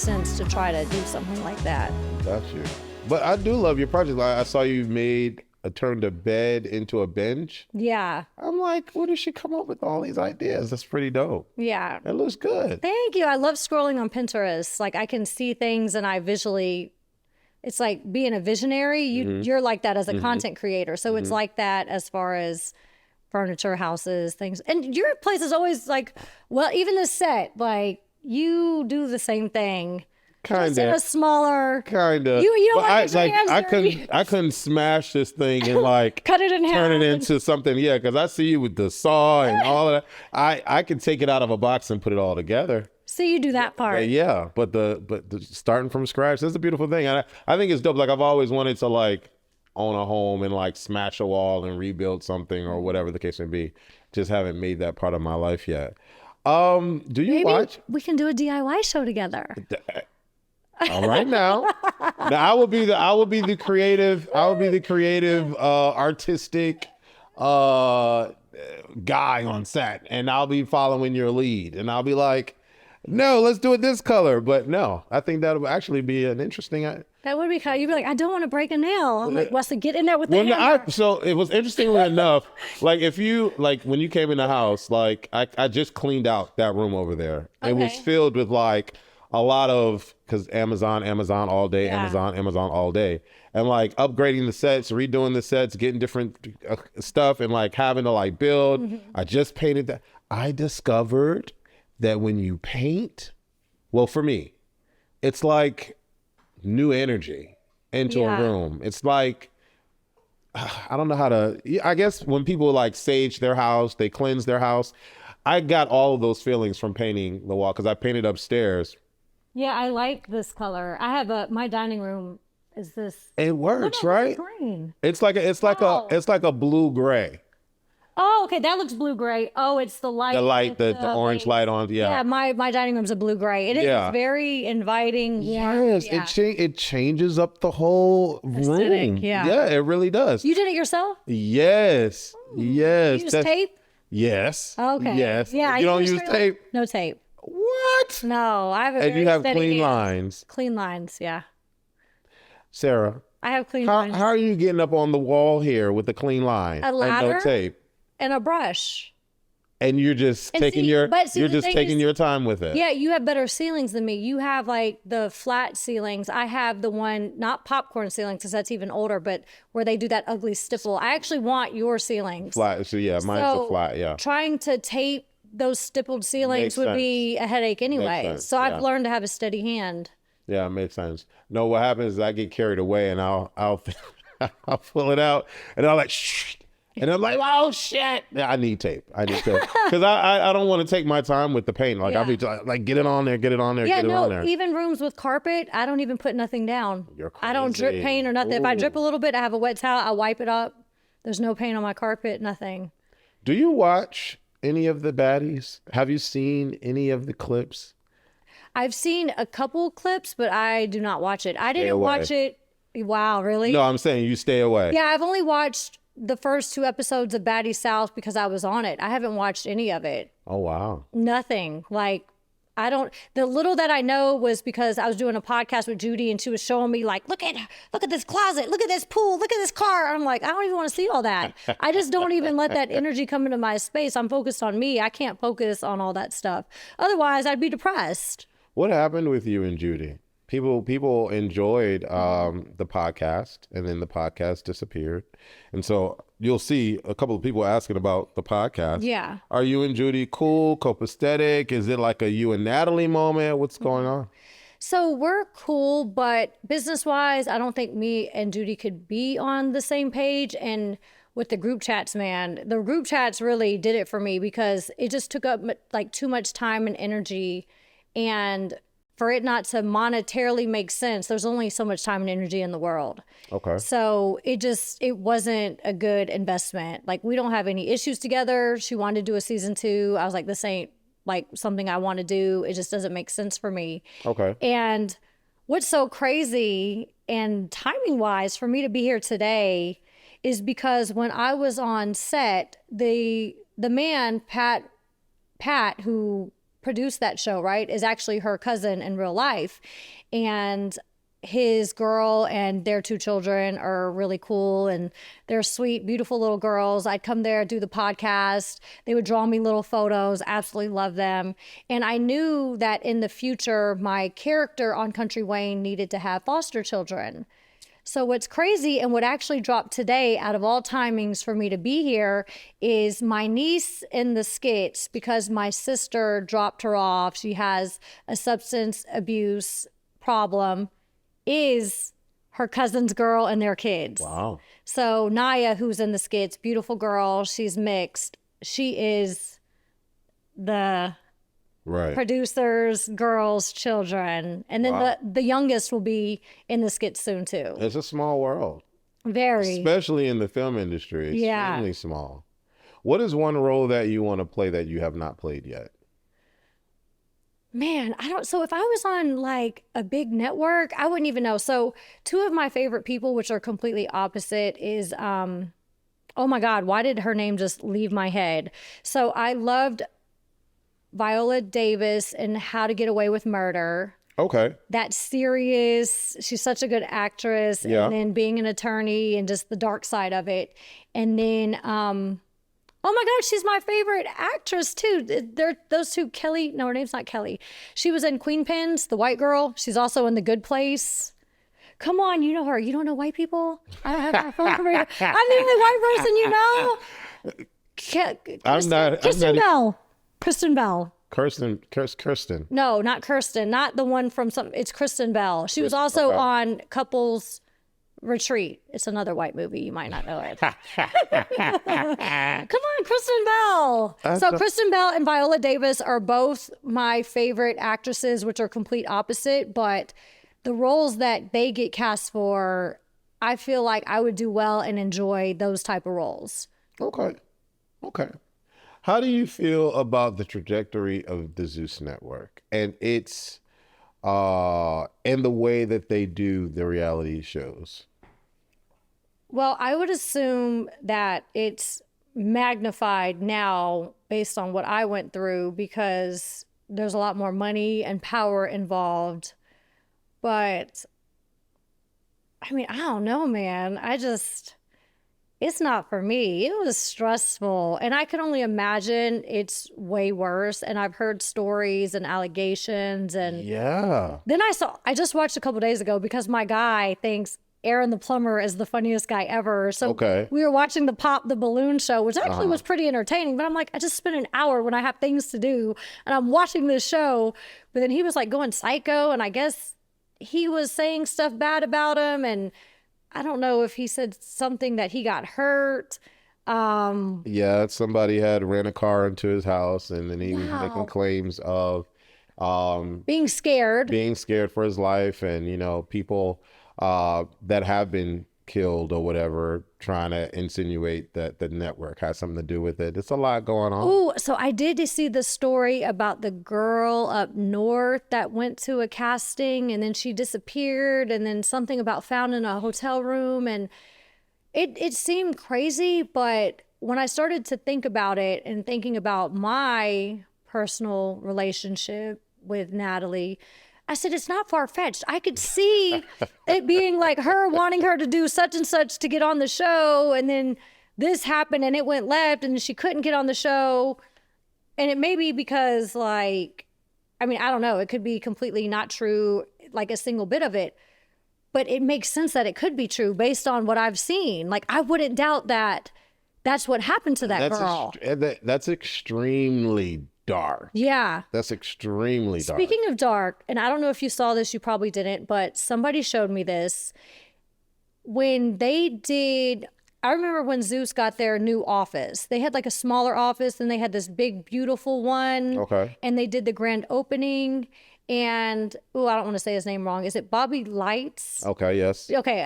sense to try to do something like that. Got you. But I do love your project. Like, I saw you turned a bed into a bench. Yeah. I'm like, where did she come up with all these ideas? That's pretty dope. Yeah. It looks good. Thank you. I love scrolling on Pinterest. Like I can see things and I visually, it's like being a visionary. You're like that as a content creator. So it's like that as far as furniture, houses, things. And your place is always like, well, even the set, like you do the same thing. Just in a smaller. Kinda. You don't want to get your hands dirty. I couldn't smash this thing and like cut it in half. Turn it into something. Yeah, because I see you with the saw and all of that. I can take it out of a box and put it all together. So you do that part. Yeah, but the starting from scratch, that's a beautiful thing. I think it's dope. Like I've always wanted to like own a home and like smash a wall and rebuild something or whatever the case may be. Just haven't made that part of my life yet. Do you Maybe watch? We can do a DIY show together. All right now I will be the creative artistic guy on set, and I'll be following your lead, and I'll be like, no, let's do it this color. But no, I think that would actually be an interesting. That would be kind of, you'd be like, I don't want to break a nail. I'm like, Wesley, get in there with the hammer. So it was interestingly enough, like if you, like when you came in the house, like I just cleaned out that room over there. Okay. It was filled with like a lot of, because Amazon all day, Amazon all day. And like upgrading the sets, redoing the sets, getting different stuff and like having to like build. I just painted that. I discovered that when you paint, well, for me, it's like new energy into a room. It's like, I don't know how to, I guess when people like sage their house, they cleanse their house. I got all of those feelings from painting the wall because I painted upstairs. Yeah, I like this color. I have my dining room is this. It works, right? Green. It's like a blue gray. Oh, okay. That looks blue gray. Oh, it's the light. The orange light on. Yeah. Yeah, my dining room's a blue gray. It is very inviting. Yes, it changes up the whole room. Yeah, it really does. You did it yourself? Yes. Yes. You use tape? Yes. Okay. Yes. Yeah. You don't use tape? No tape. What? No, I have a and you have clean lines. Clean lines, yeah. Sarah, I have clean lines. How are you getting up on the wall here with the clean line? A ladder and no tape. And a brush. And you're just taking your time with it. Yeah, you have better ceilings than me. You have like the flat ceilings. I have the one, not popcorn ceilings, because that's even older, but where they do that ugly stipple. I actually want your ceilings. Flat. So yeah, mine's a flat. Yeah. Trying to tape those stippled ceilings would be a headache anyway. So I've learned to have a steady hand. Yeah, it makes sense. No, what happens is I get carried away and I'll I'll pull it out and I'll like shh. And I'm like, oh shit! Yeah, I need tape. Because I don't want to take my time with the paint. Like I'll be like, get it on there. Yeah, get it on there. Even rooms with carpet, I don't even put nothing down. You're crazy. I don't drip paint or nothing. Ooh. If I drip a little bit, I have a wet towel. I wipe it up. There's no paint on my carpet. Nothing. Do you watch any of the Baddies? Have you seen any of the clips? I've seen a couple clips, but I do not watch it. I didn't watch it. Wow, really? No, I'm saying you stay away. Yeah, I've only watched the first 2 episodes of Baddies South because I was on it. I haven't watched any of it. Oh, wow. Nothing. Like, the little that I know was because I was doing a podcast with Judy and she was showing me like, look at this closet, look at this pool, look at this car. I'm like, I don't even want to see all that. I just don't even let that energy come into my space. I'm focused on me. I can't focus on all that stuff. Otherwise, I'd be depressed. What happened with you and Judy? People enjoyed the podcast, and then the podcast disappeared. And so you'll see a couple of people asking about the podcast. Yeah. Are you and Judy cool, copacetic? Is it like a you and Natalie moment? What's going on? So we're cool, but business-wise, I don't think me and Judy could be on the same page. And with the group chats, man, the group chats really did it for me because it just took up like too much time and energy. And for it not to monetarily make sense, there's only so much time and energy in the world. Okay. So it wasn't a good investment. Like, we don't have any issues together. She wanted to do a season 2. I was like, this ain't like something I want to do. It just doesn't make sense for me. Okay. And what's so crazy and timing wise for me to be here today is because when I was on set, the man, Pat, who produced that show, right, is actually her cousin in real life. And his girl and their 2 children are really cool, and they're sweet, beautiful little girls. I'd come there, do the podcast. They would draw me little photos. Absolutely love them. And I knew that in the future, my character on Country Wayne needed to have foster children. So what's crazy and what actually dropped today out of all timings for me to be here is my niece in the skits, because my sister dropped her off. She has a substance abuse problem, is her cousin's girl and their kids. Wow. So Naya, who's in the skits, beautiful girl, she's mixed. She is the producer's girl's children. And then the youngest will be in the skits soon too. It's a small world. Very. Especially in the film industry. Extremely small. What is one role that you want to play that you have not played yet? Man, so if I was on like a big network, I wouldn't even know. So 2 of my favorite people, which are completely opposite, is, oh my God, why did her name just leave my head? So I loved Viola Davis in How to Get Away with Murder. Okay. That serious, she's such a good actress. Yeah. And then being an attorney and just the dark side of it. And then, oh my God, she's my favorite actress too. They're those 2, Kelly. No, her name's not Kelly. She was in Queen Pins, the white girl. She's also in The Good Place. Come on, you know her. You don't know white people? I don't have my phone number. I'm the only white person you know. Kristen Bell. Kristen Bell. Kirsten. No, not Kirsten. Not the one from it's Kristen Bell. She was also on Couples Retreat. It's another white movie. You might not know it. Come on, Kristen Bell. So Kristen Bell and Viola Davis are both my favorite actresses, which are complete opposite. But the roles that they get cast for, I feel like I would do well and enjoy those type of roles. Okay. How do you feel about the trajectory of the Zeus Network and its and the way that they do the reality shows? Well, I would assume that it's magnified now based on what I went through, because there's a lot more money and power involved. But I mean, I don't know, man. It's not for me. It was stressful. And I can only imagine it's way worse. And I've heard stories and allegations. And then I just watched a couple days ago, because my guy thinks Aaron the plumber is the funniest guy ever. So we were watching the Pop the Balloon show, which actually was pretty entertaining. But I'm like, I just spent an hour when I have things to do, and I'm watching this show. But then he was like going psycho, and I guess he was saying stuff bad about him. And I don't know if he said something that he got hurt. Somebody had ran a car into his house, and then he was making claims of being scared for his life, and people that have been killed or whatever, trying to insinuate that the network has something to do with it. It's a lot going on. Oh, so I did see the story about the girl up north that went to a casting and then she disappeared, and then something about found in a hotel room, and it seemed crazy. But when I started to think about it and thinking about my personal relationship with Natalie, I said, it's not far-fetched. I could see it being like her wanting her to do such and such to get on the show, and then this happened and it went left and she couldn't get on the show. And it may be because, like, I mean, I don't know. It could be completely not true, like a single bit of it. But it makes sense that it could be true based on what I've seen. Like, I wouldn't doubt that that's what happened to that girl. That's extremely dark. Yeah. That's extremely dark. Speaking of dark, and I don't know if you saw this, you probably didn't, but somebody showed me this. When they did, I remember when Zeus got their new office, they had like a smaller office and they had this big, beautiful one. Okay. And they did the grand opening. And, I don't want to say his name wrong. Is it Bobby Lights? Okay, yes. Okay,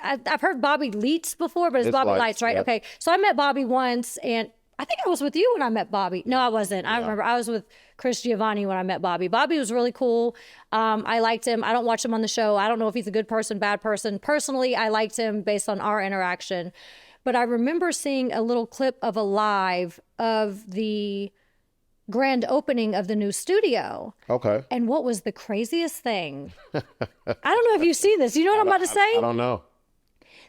I've heard Bobby Leitz before, but it's Bobby Lights, right? Yep. Okay, so I met Bobby once, and I think I was with you when I met Bobby. No, I wasn't. I remember I was with Chris Giovanni when I met Bobby. Bobby was really cool. I liked him. I don't watch him on the show. I don't know if he's a good person, bad person. Personally, I liked him based on our interaction. But I remember seeing a little clip of a live of the grand opening of the new studio. Okay. And what was the craziest thing? I don't know if you've seen this. You know what I'm about to say? I don't know.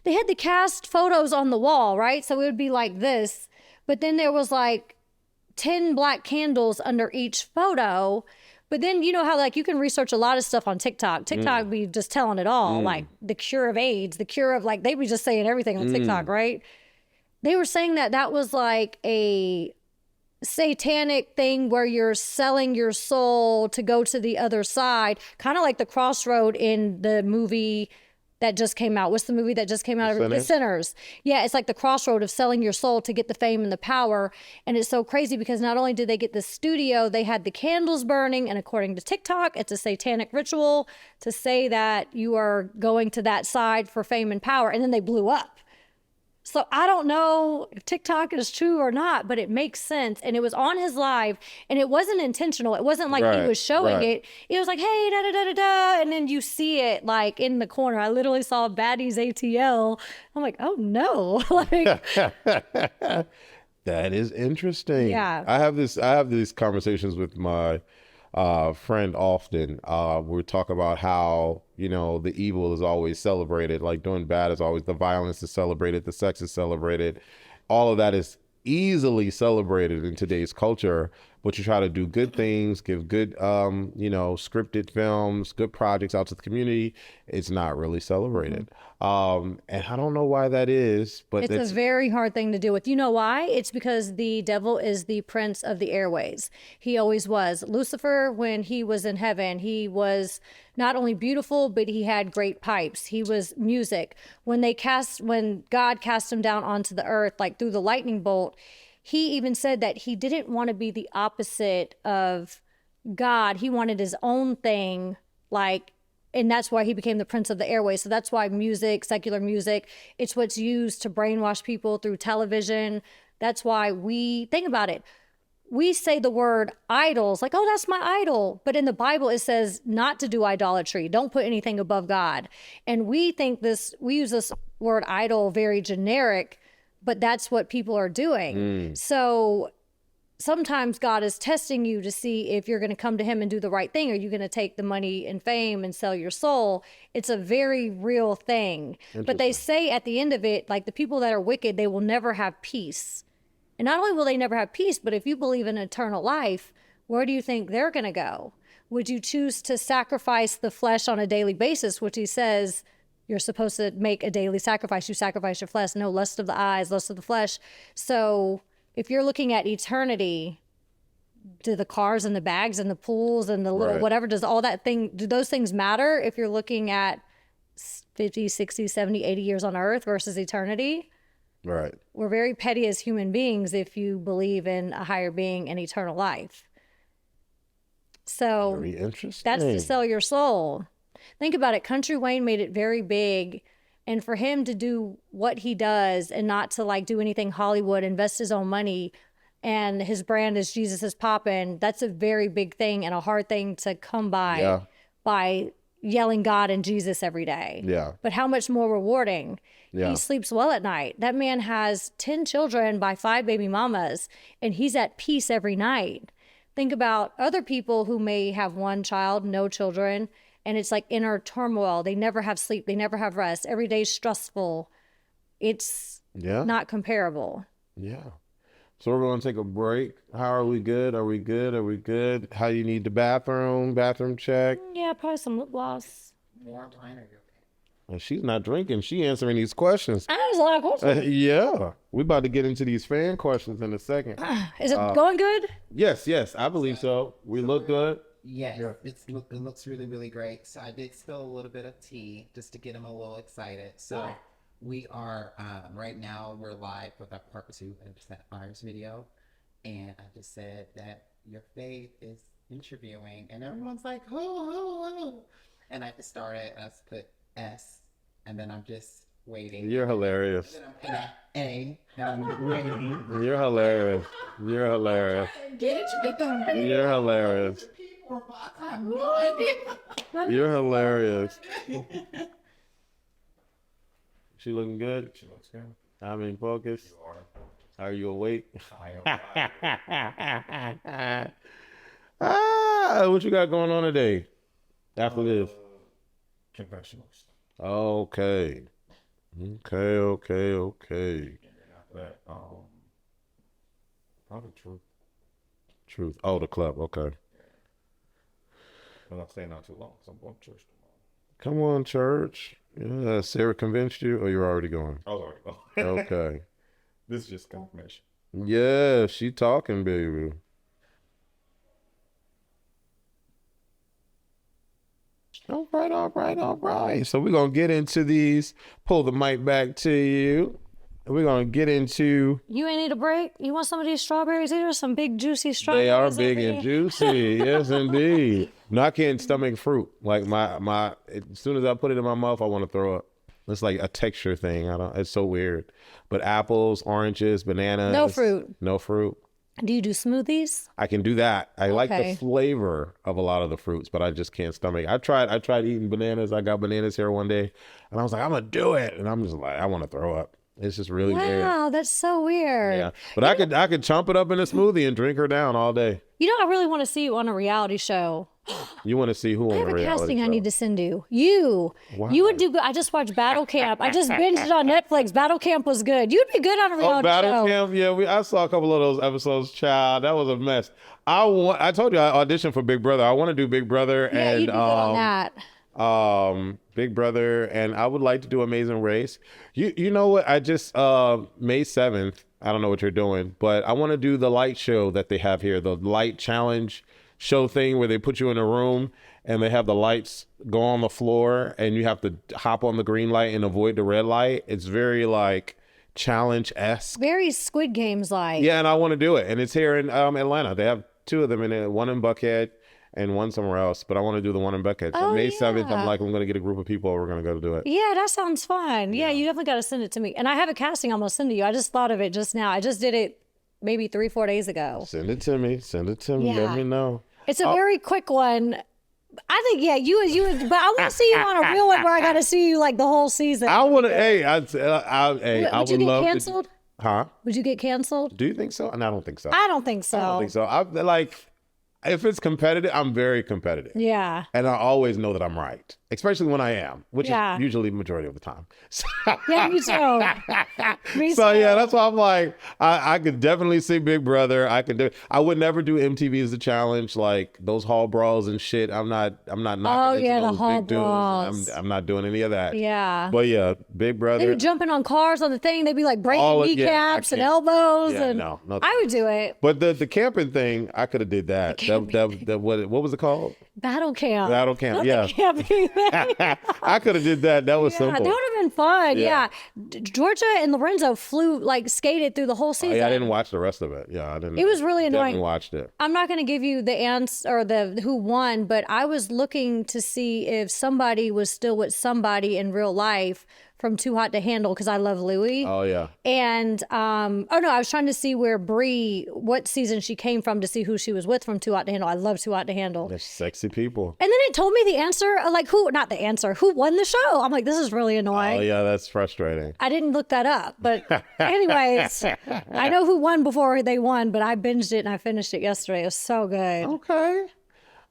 They had the cast photos on the wall, right? So it would be like this, but then there was like 10 black candles under each photo. But then you know how like you can research a lot of stuff on TikTok. TikTok be just telling it all, like the cure of AIDS, the cure of like, they be just saying everything on TikTok, right? They were saying that that was like a satanic thing where you're selling your soul to go to the other side, kind of like the crossroad in the movie that just came out. What's the movie that just came out? The Sinners. Yeah, it's like the crossroad of selling your soul to get the fame and the power. And it's so crazy because not only did they get the studio, they had the candles burning. And according to TikTok, it's a satanic ritual to say that you are going to that side for fame and power. And then they blew up. So I don't know if TikTok is true or not, but it makes sense. And it was on his live, and it wasn't intentional. It wasn't like he was showing it. It was like, hey, da da da da da, and then you see it like in the corner. I literally saw Baddies ATL. I'm like, oh no, like that is interesting. Yeah. I have these conversations with my friend often. We talk about how, you know, the evil is always celebrated, like doing bad is always, the violence is celebrated, the sex is celebrated. All of that is easily celebrated in today's culture, but you try to do good things, give good, you know, scripted films, good projects out to the community. It's not really celebrated. And I don't know why that is, but it's a very hard thing to deal with. You know why? It's because the devil is the prince of the airways. He always was. Lucifer, when he was in heaven, he was not only beautiful, but he had great pipes. He was music. When God cast him down onto the earth, like through the lightning bolt, he even said that he didn't want to be the opposite of God. He wanted his own thing, like, and that's why he became the prince of the airways. So that's why music, secular music, it's what's used to brainwash people through television. That's why think about it. We say the word idols, like, oh, that's my idol. But in the Bible, it says not to do idolatry. Don't put anything above God. And we use this word idol very generic, but that's what people are doing. So sometimes God is testing you to see if you're going to come to him and do the right thing. Are you going to take the money and fame and sell your soul? It's a very real thing. But they say at the end of it, like the people that are wicked, they will never have peace. And not only will they never have peace, but if you believe in eternal life, where do you think they're going to go? Would you choose to sacrifice the flesh on a daily basis, which he says you're supposed to make a daily sacrifice? You sacrifice your flesh, no lust of the eyes, lust of the flesh. So if you're looking at eternity, do the cars and the bags and the pools and the little whatever, do those things matter if you're looking at 50, 60, 70, 80 years on earth versus eternity? Right. We're very petty as human beings if you believe in a higher being and eternal life. So very interesting. That's to sell your soul. Think about it. Country Wayne made it very big. And for him to do what he does and not to like do anything Hollywood, invest his own money, and his brand is Jesus is Poppin', that's a very big thing and a hard thing to come by yelling God and Jesus every day. Yeah. But how much more rewarding? Yeah. He sleeps well at night. That man has 10 children by 5 baby mamas, and he's at peace every night. Think about other people who may have one child, no children, and it's like inner turmoil. They never have sleep. They never have rest. Every day is stressful. It's not comparable. Yeah. So we're going to take a break. How are we good? Are we good? Are we good? How you need the bathroom? Bathroom check? Yeah, probably some lip gloss. More wine or you okay? And she's not drinking. She answering these questions. That was a lot of questions. Yeah. We're about to get into these fan questions in a second. Is it going good? Yes. I believe so. We look good. Yeah, it looks really, really great. So I did spill a little bit of tea just to get him a little excited. So we are, right now, we're live with our Part 2 of Sapphire's video. And I just said that your faith is interviewing. And everyone's like, oh. And I just started, I just put S. And then I'm just waiting. You're hilarious. And then I'm A. And I'm waiting. You're hilarious. You're hilarious. You're hilarious. You're hilarious. She looking good? She looks good. I'm in focus. You are. Are you awake? I What you got going on today? After this. Confessionals. Okay. Okay. And then after that, probably truth. Truth. Oh, the club. Okay. But I'm staying not too long, so I'm going to church tomorrow. Come on, church. Yeah, Sarah convinced you, or you're already going? I was already going. Okay. This is just confirmation. Yeah, she talking, baby. All right. So we're gonna get into these. Pull the mic back to you. We're gonna get into. You ain't need a break? You want some of these strawberries? These are some big, juicy strawberries. They are big and juicy. Yes, indeed. No, I can't stomach fruit. Like my, as soon as I put it in my mouth, I want to throw up. It's like a texture thing. It's so weird. But apples, oranges, bananas. No fruit. No fruit. Do you do smoothies? I can do that. I like the Okay. flavor of a lot of the fruits, but I just can't stomach. I tried eating bananas. I got bananas here one day, and I was like, I'm gonna do it, and I'm just like, I want to throw up. It's just really weird. Wow, that's so weird. Yeah, but I could chomp it up in a smoothie and drink her down all day. You know, I really want to see you on a reality show. You want to see who I on have a a reality casting show? I need to send you. You. Why? You would do good. I just watched Battle Camp. I just binged it on Netflix. Battle Camp was good. You'd be good on a Oh, reality Battle show. Camp. Yeah, I saw a couple of those episodes. Child, that was a mess. I told you I auditioned for Big Brother. I want to do Big Brother Yeah, and you'd be good on that. Big Brother, and I would like to do Amazing Race. You know what? I just May 7th. I don't know what you're doing, but I want to do the light show that they have here, the light challenge show thing where they put you in a room and they have the lights go on the floor and you have to hop on the green light and avoid the red light. It's very like challenge-esque. Very Squid Games like. Yeah, and I want to do it. And it's here in Atlanta. They have two of them in it, one in Buckhead and one somewhere else. But I want to do the one in Buckhead. So Oh, May 7th, yeah. I'm going to get a group of people. We're going to go do it. Yeah, that sounds fun. Yeah, you definitely got to send it to me. And I have a casting I'm going to send to you. I just thought of it just now. I just did it maybe 3-4 days ago. Send it to me. Yeah. Let me know. It's a very quick one. I think, yeah, you would, but I want to see you on a real one where I got to see you like the whole season. I want to, I would would you get love canceled? to. Huh? Would you get canceled? Do you think so? And I don't think so. I don't think so. I don't think so. I like, if it's competitive, I'm very competitive. Yeah. And I always know that I'm right, especially when I am, which Yeah. is usually the majority of the time. Yeah, me too. Me So too. yeah, that's why I'm like, I could definitely see Big Brother. I would never do MTV as a challenge, like those hall brawls and shit. I'm not knocking into yeah, the those hall big dudes. brawls. I'm not doing any of that. Yeah. But yeah, Big They'd Brother. be jumping on cars on the thing. They'd be like breaking All of- yeah, I kneecaps and can't. elbows. Yeah, and no, no I would do it. But the camping thing, I could have did that. What was it called? Battle camp. Battle camp. Not Yeah. the camping thing. I could have did that. That was Yeah, simple. that would have been fun. Yeah. Yeah. Georgia and Lorenzo skated through the whole Oh, season. yeah, I didn't watch the rest of it. Yeah, I didn't. It was really annoying. Definitely watched it. I'm not going to give you the answer or the who won, but I was looking to see if somebody was still with somebody in real life from Too Hot to Handle because I love Louis. Oh yeah. And I was trying to see where Bree, what season she came from to see who she was with from Too Hot to Handle. I love Too Hot to Handle. They're sexy people. And then it told me the answer, like not the answer, who won the show. I'm like, this is really annoying. Oh yeah, that's frustrating. I didn't look that up, but anyways, I know who won before they won, but I binged it and I finished it yesterday. It was so good. Okay.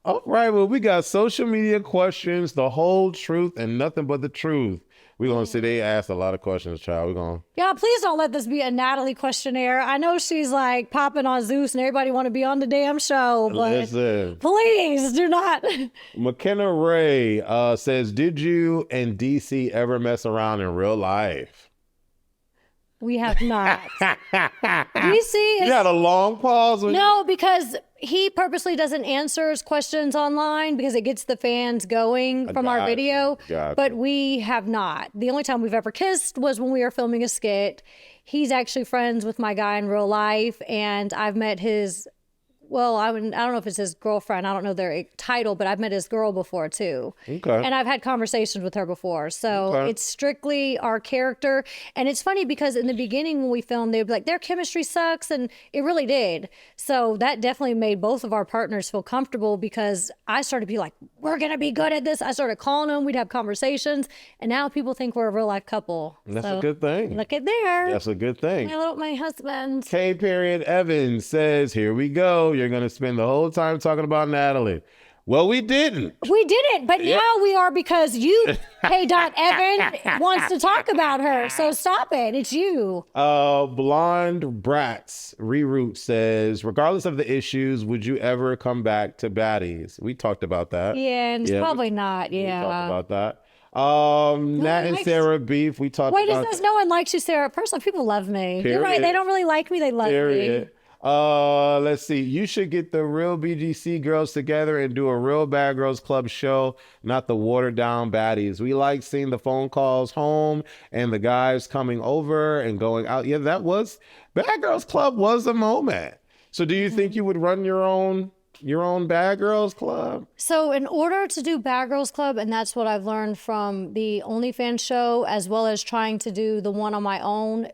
All right. Well, we got social media questions, the whole truth, and nothing but the truth. We're going to see. They asked a lot of questions, child. We're going to. Yeah, please don't let this be a Natalie questionnaire. I know she's like popping on Zeus and everybody want to be on the damn show, but Listen. please do not. McKenna Ray says, did you and DC ever mess around in real life? We have not. DC is You had a long pause. no, because he purposely doesn't answer his questions online because it gets the fans going from our Gotcha. video. Gotcha. But we have not. The only time we've ever kissed was when we were filming a skit. He's actually friends with my guy in real life, and I've met his well, I don't know if it's his girlfriend. I don't know their title, but I've met his girl before too. Okay. And I've had conversations with her before. So Okay. it's strictly our character. And it's funny because in the beginning when we filmed, they'd be like, their chemistry sucks. And it really did. So that definitely made both of our partners feel comfortable because I started to be like, we're going to be good at this. I started calling them. We'd have conversations. And now people think we're a real life couple. That's So a good thing. look at there. That's a good thing. My husband. K. Period Evans says, here we go. You're going to spend the whole time talking about Natalie. Well, we didn't. We didn't, but now we are because you, K. Evan, wants to talk about her. So stop it. It's you. Blonde Brats Reroute says, regardless of the issues, would you ever come back to Baddies? We talked about that. Yeah, and it's probably not. Yeah. We talked about that. Nat and likes- Sarah beef. We talked Wait, about it says no one likes you, Sarah. Personally, people love me. You're right. Period. They don't really like me. They love me. Period. Let's see. You should get the real BGC girls together and do a real Bad Girls Club show, not the watered down baddies. We like seeing the phone calls home and the guys coming over and going out. Yeah, that was Bad Girls Club was a moment. So do you think you would run your own Bad Girls Club? So in order to do Bad Girls Club, and that's what I've learned from the OnlyFans show, as well as trying to do the one on my own,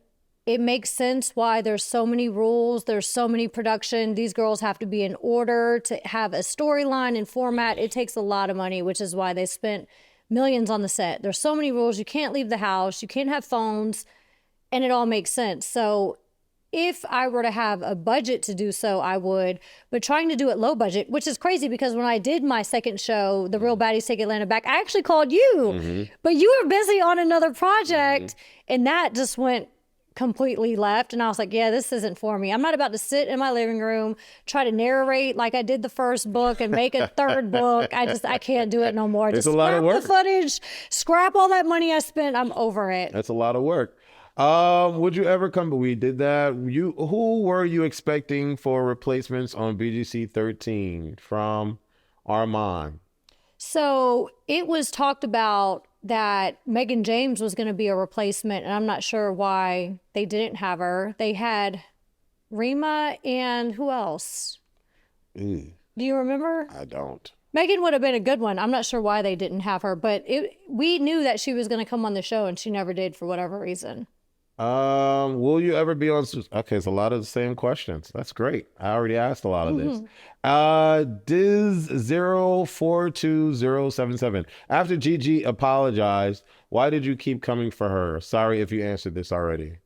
it makes sense why there's so many rules, there's so many production. These girls have to be in order to have a storyline and format. It takes a lot of money, which is why they spent millions on the set. There's so many rules. You can't leave the house. You can't have phones, and it all makes sense. So if I were to have a budget to do so, I would. But trying to do it low budget, which is crazy because when I did my second show, The Real Baddies Take Atlanta Back, I actually called you. But you were busy on another project, and that just went completely left. And I was like, yeah, this isn't for me. I'm not about to sit in my living room, try to narrate like I did the first book and make a third book. I can't do it no more. It's Just a lot of scrap work. the footage, scrap all that money I spent. I'm over it. That's a lot of work. Would you ever come? But we did that. Who were you expecting for replacements on BGC 13 from Armand? So it was talked about that Megan James was going to be a replacement, and I'm not sure why they didn't have her. They had Rima and who else? Ew, Do you remember? I don't. Megan would have been a good one. I'm not sure why they didn't have her, but we knew that she was going to come on the show, and she never did for whatever reason. Will you ever be on? Okay, it's a lot of the same questions. That's great. I already asked a lot of this. Diz042077. After Gigi apologized, why did you keep coming for her? Sorry if you answered this already.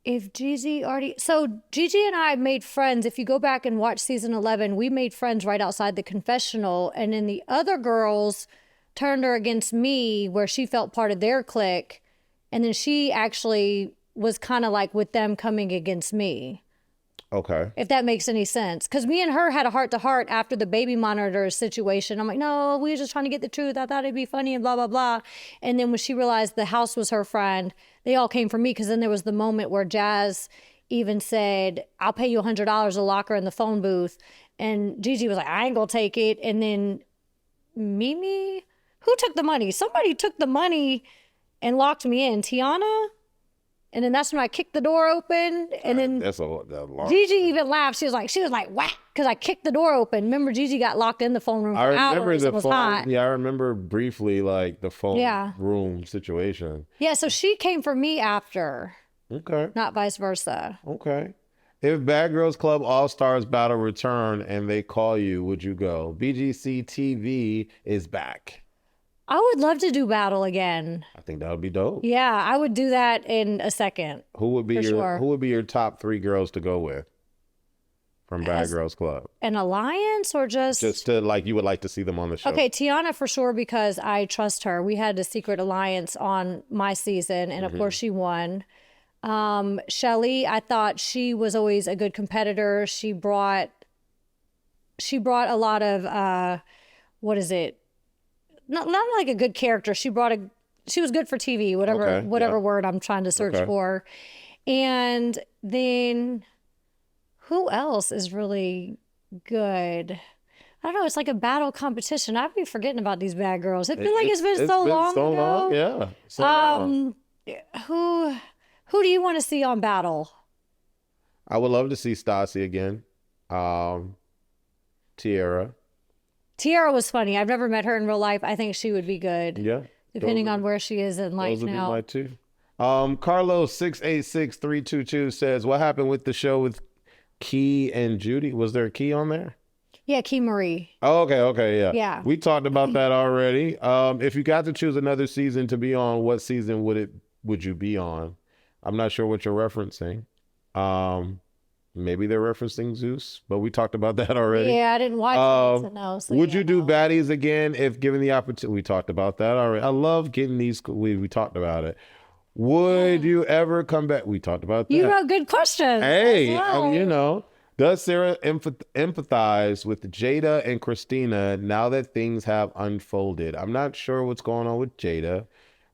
If Gigi already... So Gigi and I made friends. If you go back and watch season 11, we made friends right outside the confessional. And then the other girls turned her against me where she felt part of their clique. And then she actually was kind of like with them coming against me. Okay. If that makes any sense. Because me and her had a heart-to-heart after the baby monitor situation. I'm like, no, we were just trying to get the truth. I thought it'd be funny and blah, blah, blah. And then when she realized the house was her friend, they all came for me because then there was the moment where Jazz even said, I'll pay you $100 to lock her in the phone booth. And Gigi was like, I ain't gonna take it. And then Mimi, who took the money? Somebody took the money and locked me in. Tiana? And then that's when I kicked the door open. And then That's a long. Gigi even laughed. She was like, whack, because I kicked the door open. Remember, Gigi got locked in the phone room for I remember hours. the It was phone. hot. Yeah, I remember briefly like the phone Yeah. room situation. Yeah, so she came for me after, Okay. not vice versa. Okay. If Bad Girls Club All Stars Battle return and they call you, would you go? BGC TV is back. I would love to do battle again. I think that would be dope. Yeah, I would do that in a second. Who would be For your sure. Who would be your top 3 girls to go with from Bad Girls Club? An alliance or just To like you would like to see them on the show. Okay, Tiana for sure because I trust her. We had a secret alliance on my season, and of course she won. Shelly, I thought she was always a good competitor. She brought a lot of what is it? Not like a good character. She was good for TV, whatever word I'm trying to search for. And then who else is really good? I don't know. It's like a battle competition. I'd be forgetting about these bad girls. I feel like it's been so long ago. Yeah. So long. Who do you want to see on battle? I would love to see Stassi again. Tiara. Tiara was funny. I've never met her in real life. I think she would be good. Yeah. Depending on where she is in life Those would be now. my two. Carlos 686322 says, what happened with the show with Key and Judy? Was there a Key on there? Yeah, Key Marie. Oh, okay, yeah. Yeah. We talked about that already. If you got to choose another season to be on, what season would you be on? I'm not sure what you're referencing. Maybe they're referencing Zeus, but we talked about that already. Yeah, I didn't watch it, so no. So would yeah, you do no. Baddies again if given the opportunity? We talked about that already. I love getting these. We talked about it. Would you ever come back? We talked about that. You wrote good questions. Hey, Well. does Sarah empathize with Jada and Christina now that things have unfolded? I'm not sure what's going on with Jada,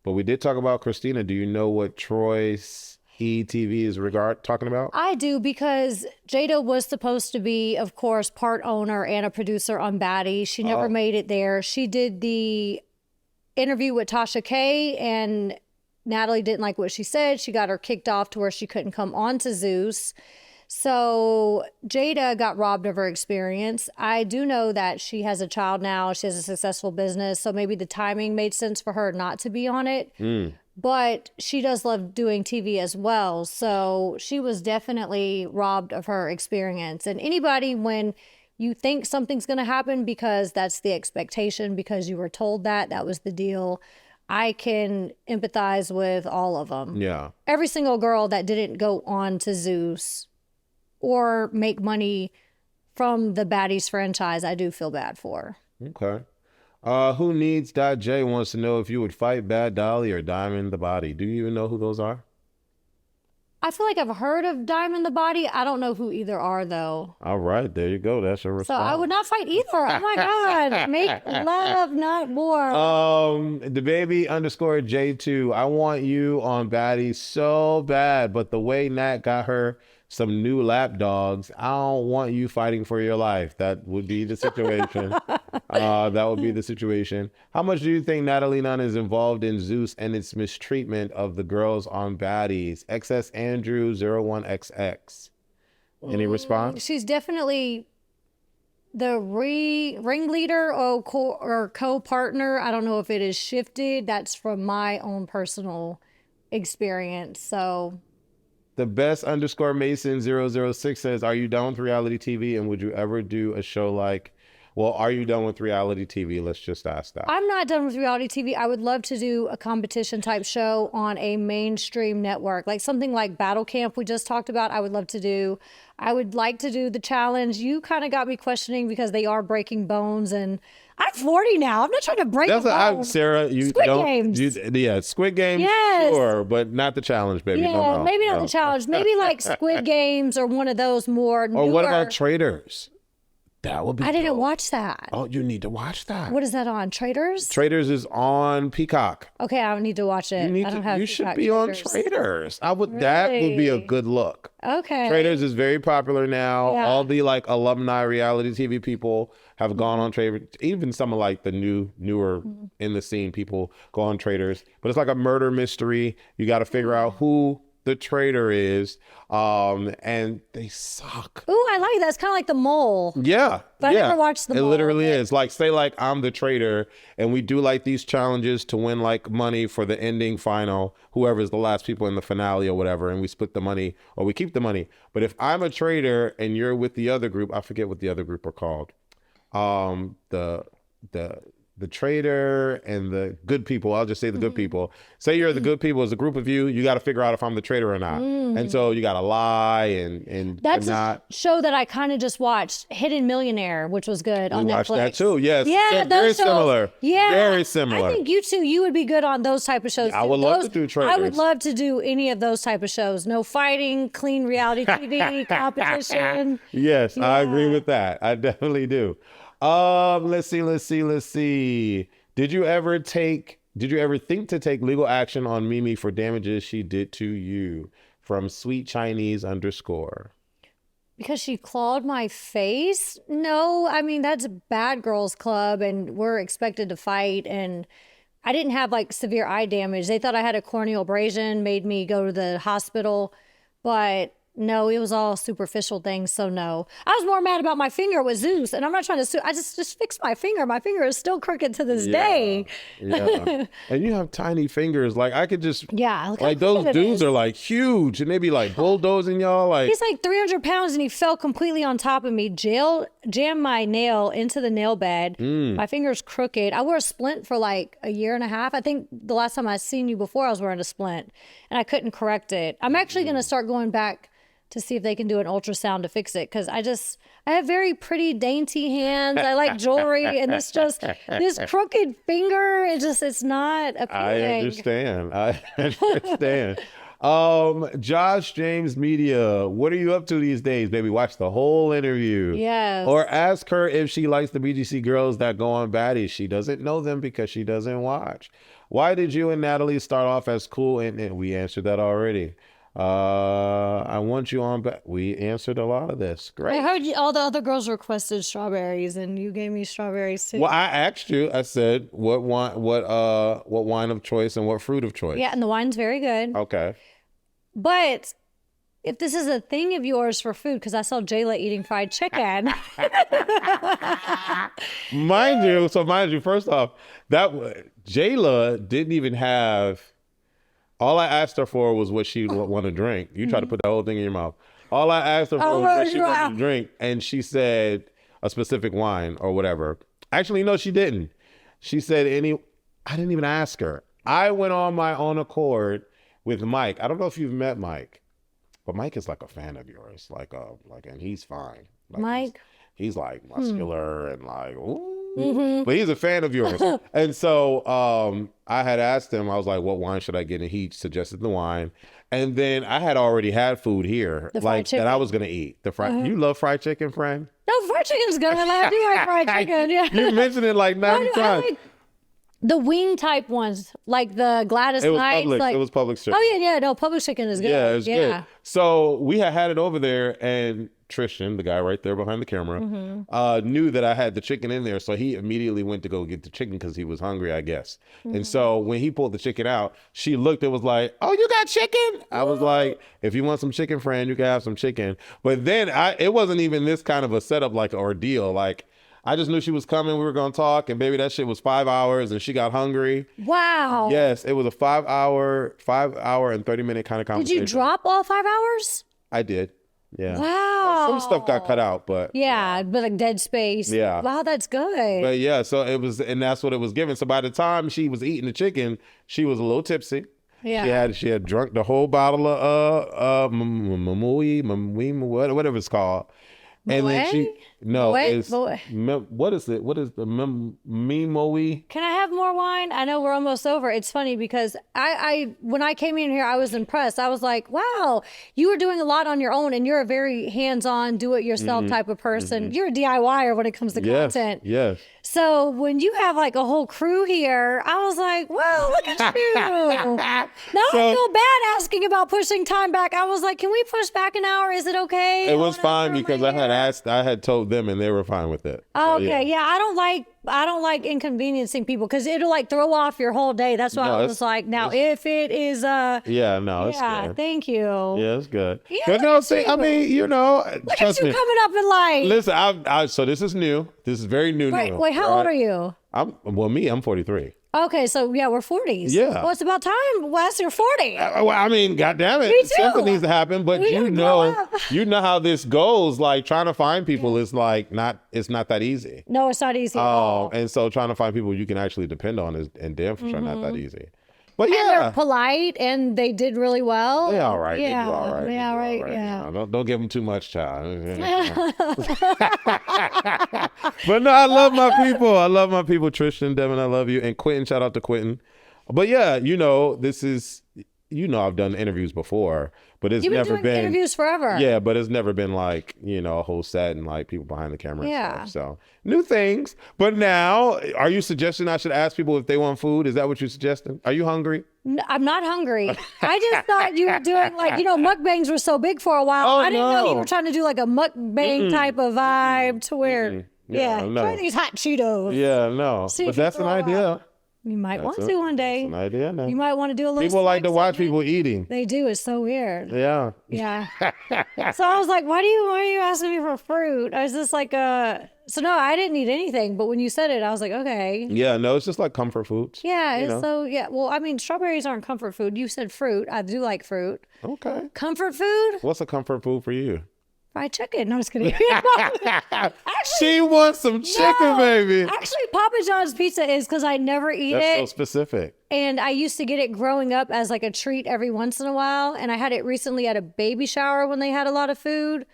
but we did talk about Christina. Do you know what Troy's ETV is talking about? I do, because Jada was supposed to be, of course, part owner and a producer on Baddies. She never made it there. She did the interview with Tasha K, and Natalie didn't like what she said. She got her kicked off to where she couldn't come on to Zeus. So Jada got robbed of her experience. I do know that she has a child now. She has a successful business. So maybe the timing made sense for her not to be on it. But she does love doing TV as well. So she was definitely robbed of her experience. And anybody, when you think something's going to happen because that's the expectation, because you were told that was the deal, I can empathize with all of them. Yeah. Every single girl that didn't go on to Zeus or make money from the Baddies franchise, I do feel bad for. Okay. Who needs .J wants to know if you would fight Bad Dolly or Diamond the Body. Do you even know who those are? I feel like I've heard of Diamond the Body. I don't know who either are, though. All right, there you go. That's your response. So I would not fight either. Oh my God. Make love, not war. The baby underscore J2. I want you on Baddies so bad, but the way Nat got her some new lap dogs, I don't want you fighting for your life. That would be the situation. That would be the situation. How much do you think Natalie Nunn is involved in Zeus and its mistreatment of the girls on Baddies? XS Andrew 01XX. Any response? She's definitely the ringleader or co-partner. I don't know if it is shifted. That's from my own personal experience. So the best underscore Mason 006 says, are you done with reality TV? And would you ever do a show like, well, are you done with reality TV? Let's just ask that. I'm not done with reality TV. I would love to do a competition type show on a mainstream network, like something like Battle Camp we just talked about. I would love to do. I would like to do The Challenge. You kind of got me questioning because they are breaking bones, and I'm 40 now. I'm not trying to break bones. Sarah, you Squid don't. Games. Squid Games. Yes. Sure, but not The Challenge, baby. Yeah, no. Maybe not The Challenge. Maybe like Squid Games or one of those more newer. Or what about Traders? That would be I didn't watch that. Oh, you need to watch that. What is that on? Traders? Traders is on Peacock. Okay, I don't need to watch it. You should be on Traders. That would be a good look. Okay. Traders is very popular now. Yeah. All the like alumni reality TV people have gone on Traders. Even some of like the newer in the scene people go on Traders. But it's like a murder mystery. You got to figure out who the traitor is, and they suck. Ooh, I like that. It's kind of like The Mole. Yeah, but I never watched The Mole. It literally is. Like, say like I'm the traitor, and we do like these challenges to win like money for the ending final, whoever's the last people in the finale or whatever, and we split the money or we keep the money. But if I'm a traitor and you're with the other group, I forget what the other group are called. The traitor and the good people. I'll just say the good people. Say you're the good people. As a group of you, you got to figure out if I'm the traitor or not. And so you got to lie and that's not. A show that I kind of just watched, Hidden Millionaire, which was good on Netflix. Watched that too. Yes. Yeah, very similar. Yeah, very similar. I think you would be good on those type of shows. I would love to do traitors. I would love to do any of those type of shows. No fighting, clean reality TV competition. Yes, I agree with that. I definitely do. Let's see. Did you ever think to take legal action on Mimi for damages she did to you? From Sweet Chinese _ Because she clawed my face? No, I mean, that's Bad Girls Club and we're expected to fight, and I didn't have like severe eye damage. They thought I had a corneal abrasion, made me go to the hospital, but No, it was all superficial things, so no. I was more mad about my finger with Zeus, and I'm not trying to sue. I just fixed my finger. My finger is still crooked to this day. Yeah. And you have tiny fingers. Like I could just Yeah, look how like those crooked it dudes is. are like huge and they be like bulldozing y'all. Like He's like 300 pounds, and he fell completely on top of me. Jammed my nail into the nail bed. My finger's crooked. I wore a splint for like a year and a half. I think the last time I seen you before, I was wearing a splint, and I couldn't correct it. I'm actually going to start going back to see if they can do an ultrasound to fix it, because I have very pretty, dainty hands. I like jewelry, and this crooked finger, it's not appealing. I understand. I understand. Josh James Media, what are you up to these days, baby? Watch the whole interview. Yes. Or ask her if she likes the BGC girls that go on Baddies. She doesn't know them because she doesn't watch. Why did you and Natalie start off as cool? And we answered that already. I want you on back. We answered a lot of this. Great. I heard all the other girls requested strawberries, and you gave me strawberries too. Well, I asked you. I said, what wine of choice and what fruit of choice? Yeah, and the wine's very good. Okay. But if this is a thing of yours for food, because I saw Jayla eating fried chicken. Mind you, first off, Jayla didn't even have. All I asked her for was what she want to drink. You try to put the whole thing in your mouth. All I asked her for was what she wanted to drink, and she said a specific wine or whatever. Actually, no, she didn't. She said I didn't even ask her. I went on my own accord with Mike. I don't know if you've met Mike, but Mike is like a fan of yours, and he's fine. Like Mike? He's like muscular and like, ooh. But he's a fan of yours. And so I had asked him, I was like, what wine should I get? And he suggested the wine. And then I had already had food here, like that I was going to eat. The fried. You love fried chicken, friend? No, fried chicken's good. I do like fried chicken. Yeah. You mentioned it like 90 times. I like the wing type ones, like the Gladys Knights. It was Publix chicken. Oh, yeah. No, Publix chicken is good. Yeah, it's good. So we had it over there, and Tristan, the guy right there behind the camera, knew that I had the chicken in there. So he immediately went to go get the chicken because he was hungry, I guess. And so when he pulled the chicken out, she looked and was like, oh, you got chicken? I was like, if you want some chicken, friend, you can have some chicken. But then it wasn't even this kind of a setup, like an ordeal. Like, I just knew she was coming. We were going to talk. And baby, that shit was 5 hours and she got hungry. Wow. Yes, it was a 5 hour and 30-minute kind of conversation. Did you drop all 5 hours? I did. Yeah. Wow. Some stuff got cut out, but. Yeah, but like dead space. Yeah. Wow, that's good. But yeah, so it was, and that's what it was given. So by the time she was eating the chicken, she was a little tipsy. Yeah. She had drunk the whole bottle of whatever it's called. And then what is it? What is the Mimoe? Can I have more wine? I know we're almost over. It's funny because I when I came in here, I was impressed. I was like, wow, you were doing a lot on your own, and you're a very hands-on, do-it-yourself type of person. You're a DIYer when it comes to content. Yes. So when you have like a whole crew here, I was like, well, look at you. Now I feel bad asking about pushing time back. I was like, can we push back an hour? Is it okay? It was fine because I had told them and they were fine with it. Oh, okay. Yeah. I don't like inconveniencing people because it'll like throw off your whole day. That's why I was like, now if it is it's good. Thank you. Yeah, it's good. Yeah, But no, see, I mean, look at you coming up in life. Listen, so this is new. This is very new. Wait, how old are you? I'm 43. Okay, so yeah, we're 40s. Yeah. Well, it's about time, Wes, you're 40. Well, I mean, goddamn it, Me too. something needs to happen. But We gotta grow up. you know how this goes. Like trying to find people is like it's not that easy. No, it's not easy at all. And so trying to find people you can actually depend on is, and damn for sure, not that easy. But And yeah, they're polite, and they did really well. they all right. Yeah, They do all right. they all right. Yeah. Don't give them too much, child. But no, I love my people. I love my people. Tristan, Devin, I love you. And Quentin, shout out to Quentin. But yeah, this is, I've done interviews before, but it's You've been never doing been interviews forever. Yeah, but it's never been like, a whole set and like people behind the camera Yeah. and stuff. So new things. But now, are you suggesting I should ask people if they want food? Is that what you're suggesting? Are you hungry? No, I'm not hungry. I just thought you were doing like, mukbangs were so big for a while. Oh, I didn't know you no. were trying to do like a mukbang type of vibe to where, Yeah, no. try these hot Cheetos. Yeah, no. See But if you that's an throw idea. up. You might want to one day. That's an idea now. You might want to do a little. People like to watch segment. people eating. They do. It's so weird. Yeah. Yeah. So I was like, why are you asking me for fruit? I was just like, so no, I didn't eat anything. But when you said it, I was like, okay. Yeah, no, it's just like comfort foods. Yeah. you know. So, yeah. Well, I mean, strawberries aren't comfort food. You said fruit. I do like fruit. Okay. Comfort food? What's a comfort food for you? Fried chicken. No, just kidding. She wants some chicken, baby. Actually, Papa John's pizza is because I never eat That's it. so specific. And I used to get it growing up as like a treat every once in a while. And I had it recently at a baby shower when they had a lot of food.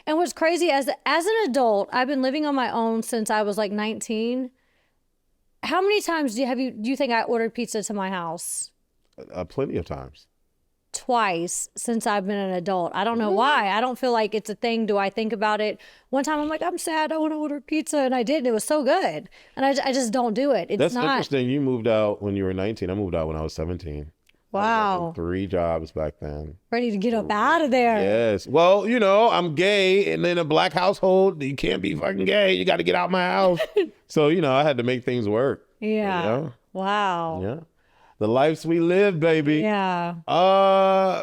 And what's crazy, as an adult, I've been living on my own since I was like 19. How many times do you think I ordered pizza to my house? Plenty of times. Twice since I've been an adult. I don't know why. I don't feel like it's a thing. Do I think about it? One time I'm like, I'm sad. I want to order pizza. And I did. And it was so good. And I just don't do it. It's That's not. interesting. You moved out when you were 19. I moved out when I was 17. Wow. 3 jobs back then. Ready to get up out of there. Yes. Well, I'm gay, and in a black household, you can't be fucking gay. You got to get out my house. So, I had to make things work. Yeah. Wow. Yeah. The lives we live, baby. Yeah.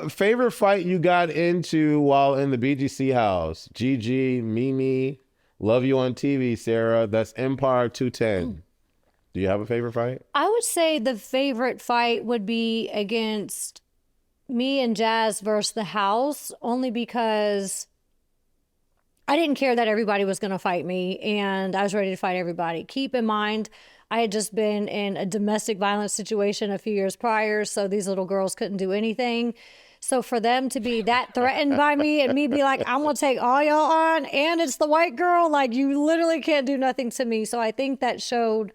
Favorite fight you got into while in the BGC house? Gigi, Mimi, love you on TV, Sarah. That's Empire 210. Do you have a favorite fight? I would say the favorite fight would be against me and Jazz versus the house, only because I didn't care that everybody was going to fight me, and I was ready to fight everybody. Keep in mind, I had just been in a domestic violence situation a few years prior, so these little girls couldn't do anything. So for them to be that threatened by me and me be like, I'm going to take all y'all on, and it's the white girl, like, you literally can't do nothing to me. So I think that showed,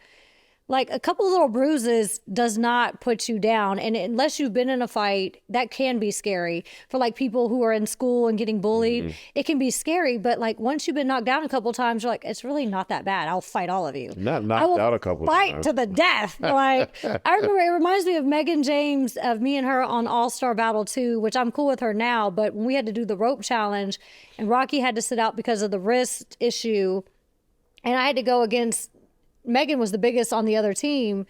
like, a couple little bruises does not put you down. And unless you've been in a fight, that can be scary. For like people who are in school and getting bullied, it can be scary. But like once you've been knocked down a couple of times, you're like, it's really not that bad. I'll fight all of you. Not knocked out a couple of fight times. to the death. Like, I remember, it reminds me of Megan James, of me and her on All-Star Battle 2, which I'm cool with her now. But when we had to do the rope challenge and Rocky had to sit out because of the wrist issue, and I had to go against, Megan was the biggest on the other team.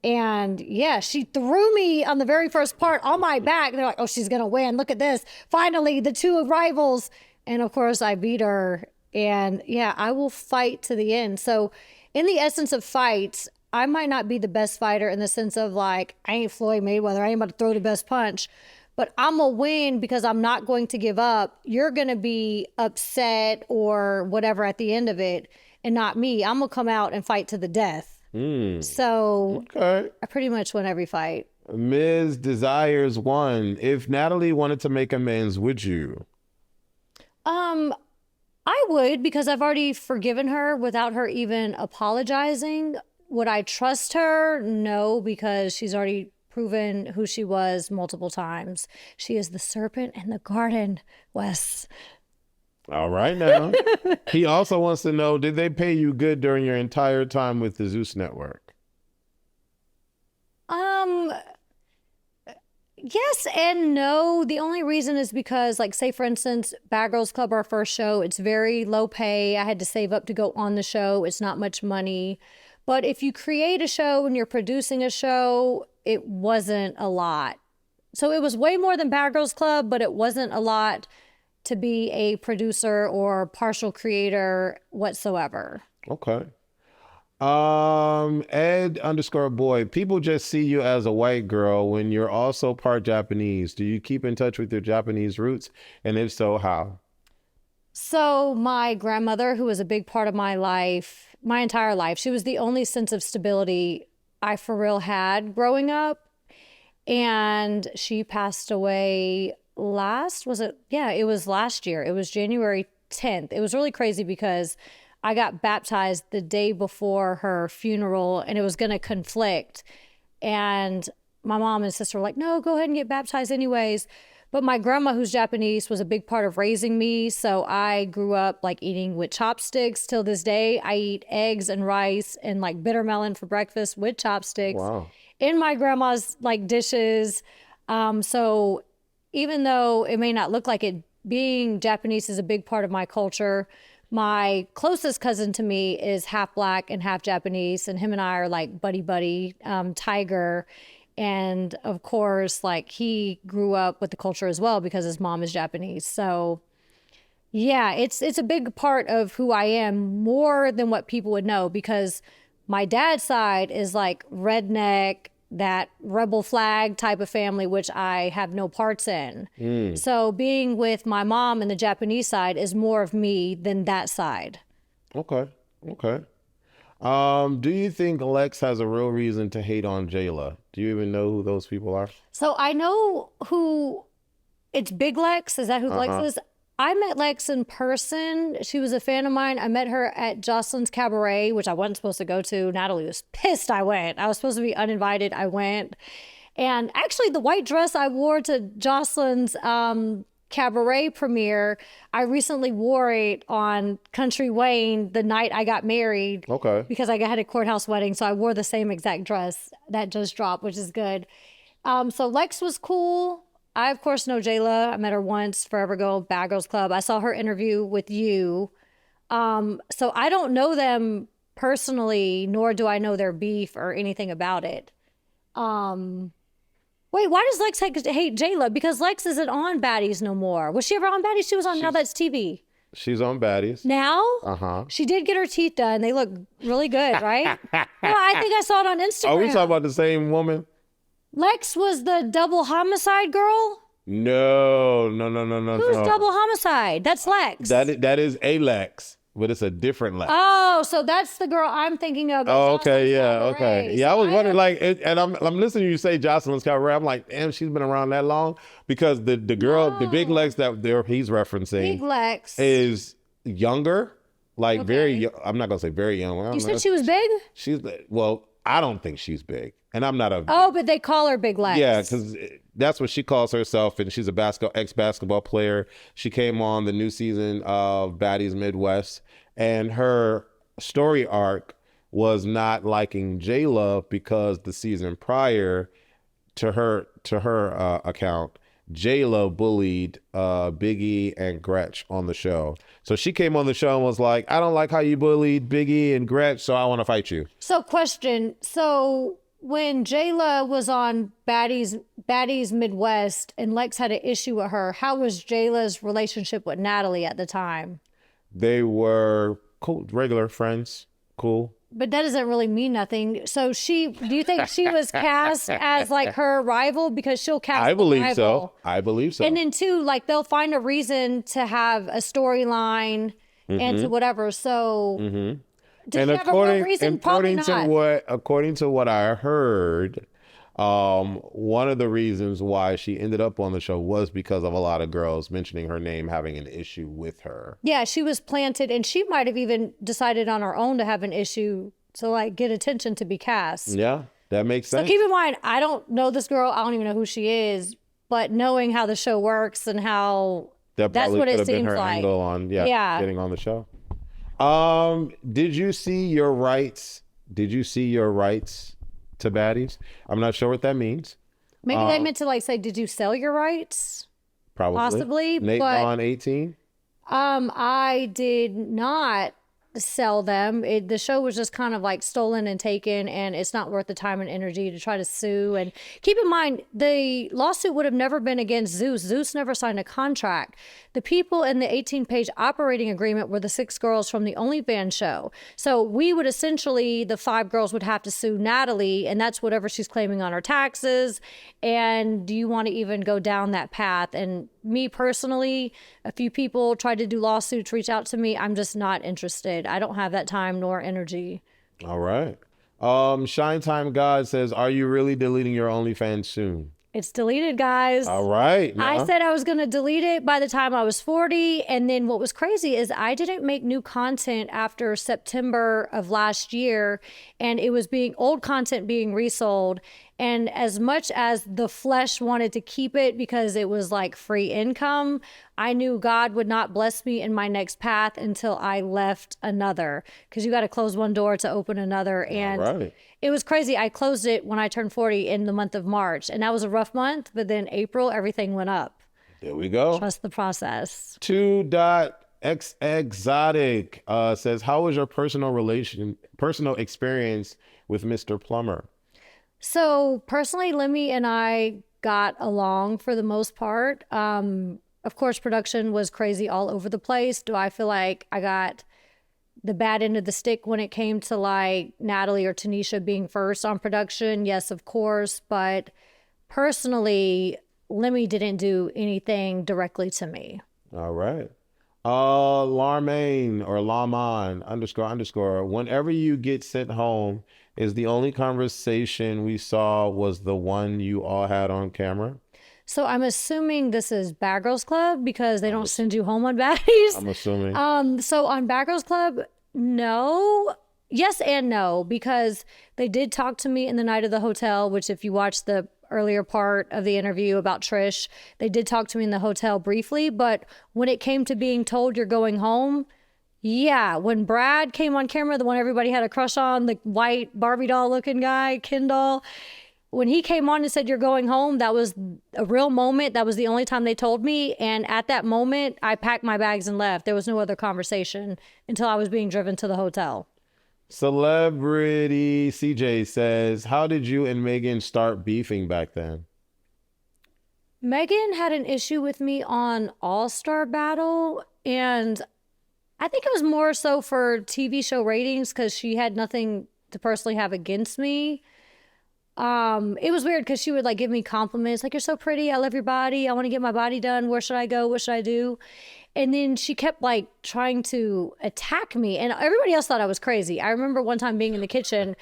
And yeah, she threw me on the very first part on my back. They're like, oh, she's going to win. Look at this. Finally, the two rivals. And of course, I beat her. And yeah, I will fight to the end. So in the essence of fights, I might not be the best fighter in the sense of like, I ain't Floyd Mayweather. I ain't about to throw the best punch. But I'm going to win because I'm not going to give up. You're going to be upset or whatever at the end of it. And not me. I'm going to come out and fight to the death. So Okay. I pretty much win every fight. Ms. Desires 1. If Natalie wanted to make amends, would you? I would, because I've already forgiven her without her even apologizing. Would I trust her? No, because she's already proven who she was multiple times. She is the serpent in the garden, Wes. All right now. He also wants to know, did they pay you good during your entire time with the Zeus Network? Yes and no. The only reason is because, like, say for instance, Bad Girls Club, our first show, it's very low pay. I had to save up to go on the show. It's not much money. But if you create a show and you're producing a show, it wasn't a lot. So it was way more than Bad Girls Club, but it wasn't a lot to be a producer or partial creator whatsoever. Okay. Ed_boy, people just see you as a white girl when you're also part Japanese. Do you keep in touch with your Japanese roots? And if so, how? So my grandmother, who was a big part of my life, my entire life, she was the only sense of stability I for real had growing up. And she passed away it was last year. It was January 10th. It was really crazy because I got baptized the day before her funeral and it was going to conflict. And my mom and sister were like, no, go ahead and get baptized anyways. But my grandma, who's Japanese, was a big part of raising me. So I grew up like eating with chopsticks. Till this day, I eat eggs and rice and like bitter melon for breakfast with chopsticks. Wow. In my grandma's like dishes. So even though it may not look like it, being Japanese is a big part of my culture. my closest cousin to me is half black and half Japanese, and him and I are like buddy, Tiger. And of course, like he grew up with the culture as well because his mom is Japanese. So yeah, it's a big part of who I am, more than what people would know, because my dad's side is like redneck, that rebel flag type of family, which I have no parts in. So being with my mom and the Japanese side is more of me than that side. Okay. Do you think Lex has a real reason to hate on Jayla? Do you even know who those people are? So I know who, it's Big Lex. Is that who Lex is? I met Lex in person. She was a fan of mine. I met her at Jocelyn's Cabaret, which I wasn't supposed to go to. Natalie was pissed I went. I was supposed to be uninvited. I went. And actually, the white dress I wore to Jocelyn's Cabaret premiere, I recently wore it on Country Wayne the night I got married. Okay. Because I had a courthouse wedding. So I wore the same exact dress that just dropped, which is good. So Lex was cool. I, of course, know Jayla. I met her once, forever ago, Bad Girls Club. I saw her interview with you. So I don't know them personally, nor do I know their beef or anything about it. Wait, why does Lex hate Jayla? Because Lex isn't on Baddies no more. Was she ever on Baddies? She was on Now That's TV. She's on Baddies. Now? Uh-huh. She did get her teeth done. They look really good, right? No, I think I saw it on Instagram. Are we talking about the same woman? Lex was the double homicide girl? No. Who's double homicide? That's Lex. That is a Lex, but it's a different Lex. Oh, so that's the girl I'm thinking of. Oh, okay, yeah, okay. Yeah, I was wondering, and I'm listening to you say Jocelyn's Cabaret. I'm like, damn, she's been around that long? Because the girl, the Big Lex that he's referencing, Big Lex is younger, like very. I'm not gonna say very young. You said she was big? Well, I don't think she's big, and I'm not a. Oh, but they call her Big Lex. Yeah, because that's what she calls herself, and she's a ex-basketball player. She came on the new season of Baddies Midwest, and her story arc was not liking Jayla because the season prior to her account, Jayla bullied Biggie and Gretch on the show. So she came on the show and was like, I don't like how you bullied Biggie and Gretch, so I want to fight you. So question, so when Jayla was on Baddies Midwest and Lex had an issue with her, how was Jayla's relationship with Natalie at the time? They were cool, regular friends, cool. But that doesn't really mean nothing. So do you think she was cast as like her rival? Because she'll cast I believe rival. so. I believe so. And then too, like they'll find a reason to have a storyline and to whatever. So did she have a real reason? Probably not. According to what I heard, one of the reasons why she ended up on the show was because of a lot of girls mentioning her name, having an issue with her. Yeah, she was planted, and she might have even decided on her own to have an issue to like get attention to be cast. Yeah, that makes sense. So keep in mind, I don't know this girl. I don't even know who she is, but knowing how the show works and how that's what it seems her like. Angle on getting on the show. Did you see your rights? To Baddies? I'm not sure what that means. Maybe they meant to like say, did you sell your rights? Probably. Possibly. Nate Vaughn 18? I did not sell them. The show was just kind of like stolen and taken, and it's not worth the time and energy to try to sue. And keep in mind, the lawsuit would have never been against Zeus. Zeus never signed a contract. The people in the 18-page operating agreement were the 6 girls from the OnlyFans show. So we would essentially, the 5 girls would have to sue Natalie, and that's whatever she's claiming on her taxes. And do you want to even go down that path? And me personally, a few people tried to do lawsuits, reach out to me. I'm just not interested. I don't have that time nor energy. All right. Shine Time God says, are you really deleting your OnlyFans soon? It's deleted, guys. All right. I said I was going to delete it by the time I was 40. And then what was crazy is I didn't make new content after September of last year. And it was old content being resold. And as much as the flesh wanted to keep it because it was like free income, I knew God would not bless me in my next path until I left another. Because you got to close one door to open another. And it was crazy. I closed it when I turned 40 in the month of March. And that was a rough month. But then April, everything went up. There we go. Trust the process. 2. X Exotic says, how was your personal experience with Mr. Plummer? So personally, Lemmy and I got along for the most part. Of course, production was crazy all over the place. Do I feel like I got the bad end of the stick when it came to like Natalie or Tanisha being first on production? Yes, of course. But personally, Lemmy didn't do anything directly to me. All right. Larmain or Laman __. Whenever you get sent home, is the only conversation we saw was the one you all had on camera? So I'm assuming this is Bad Girls Club because they don't send you home on Baddies. I'm assuming. So on Bad Girls Club, no. Yes and no, because they did talk to me in the night of the hotel, which if you watch the earlier part of the interview about Trish, they did talk to me in the hotel briefly. But when it came to being told you're going home, yeah, when Brad came on camera, the one everybody had a crush on, the white Barbie doll looking guy, Ken doll, when he came on and said you're going home, that was a real moment. That was the only time they told me. And at that moment, I packed my bags and left. There was no other conversation until I was being driven to the hotel. Celebrity CJ says, how did you and Megan start beefing back then? Megan had an issue with me on All-Star Battle, and I think it was more so for TV show ratings because she had nothing to personally have against me. It was weird because she would like give me compliments like, you're so pretty, I love your body, I want to get my body done, where should I go, what should I do? And then she kept like trying to attack me, and everybody else thought I was crazy. I remember one time being in the kitchen,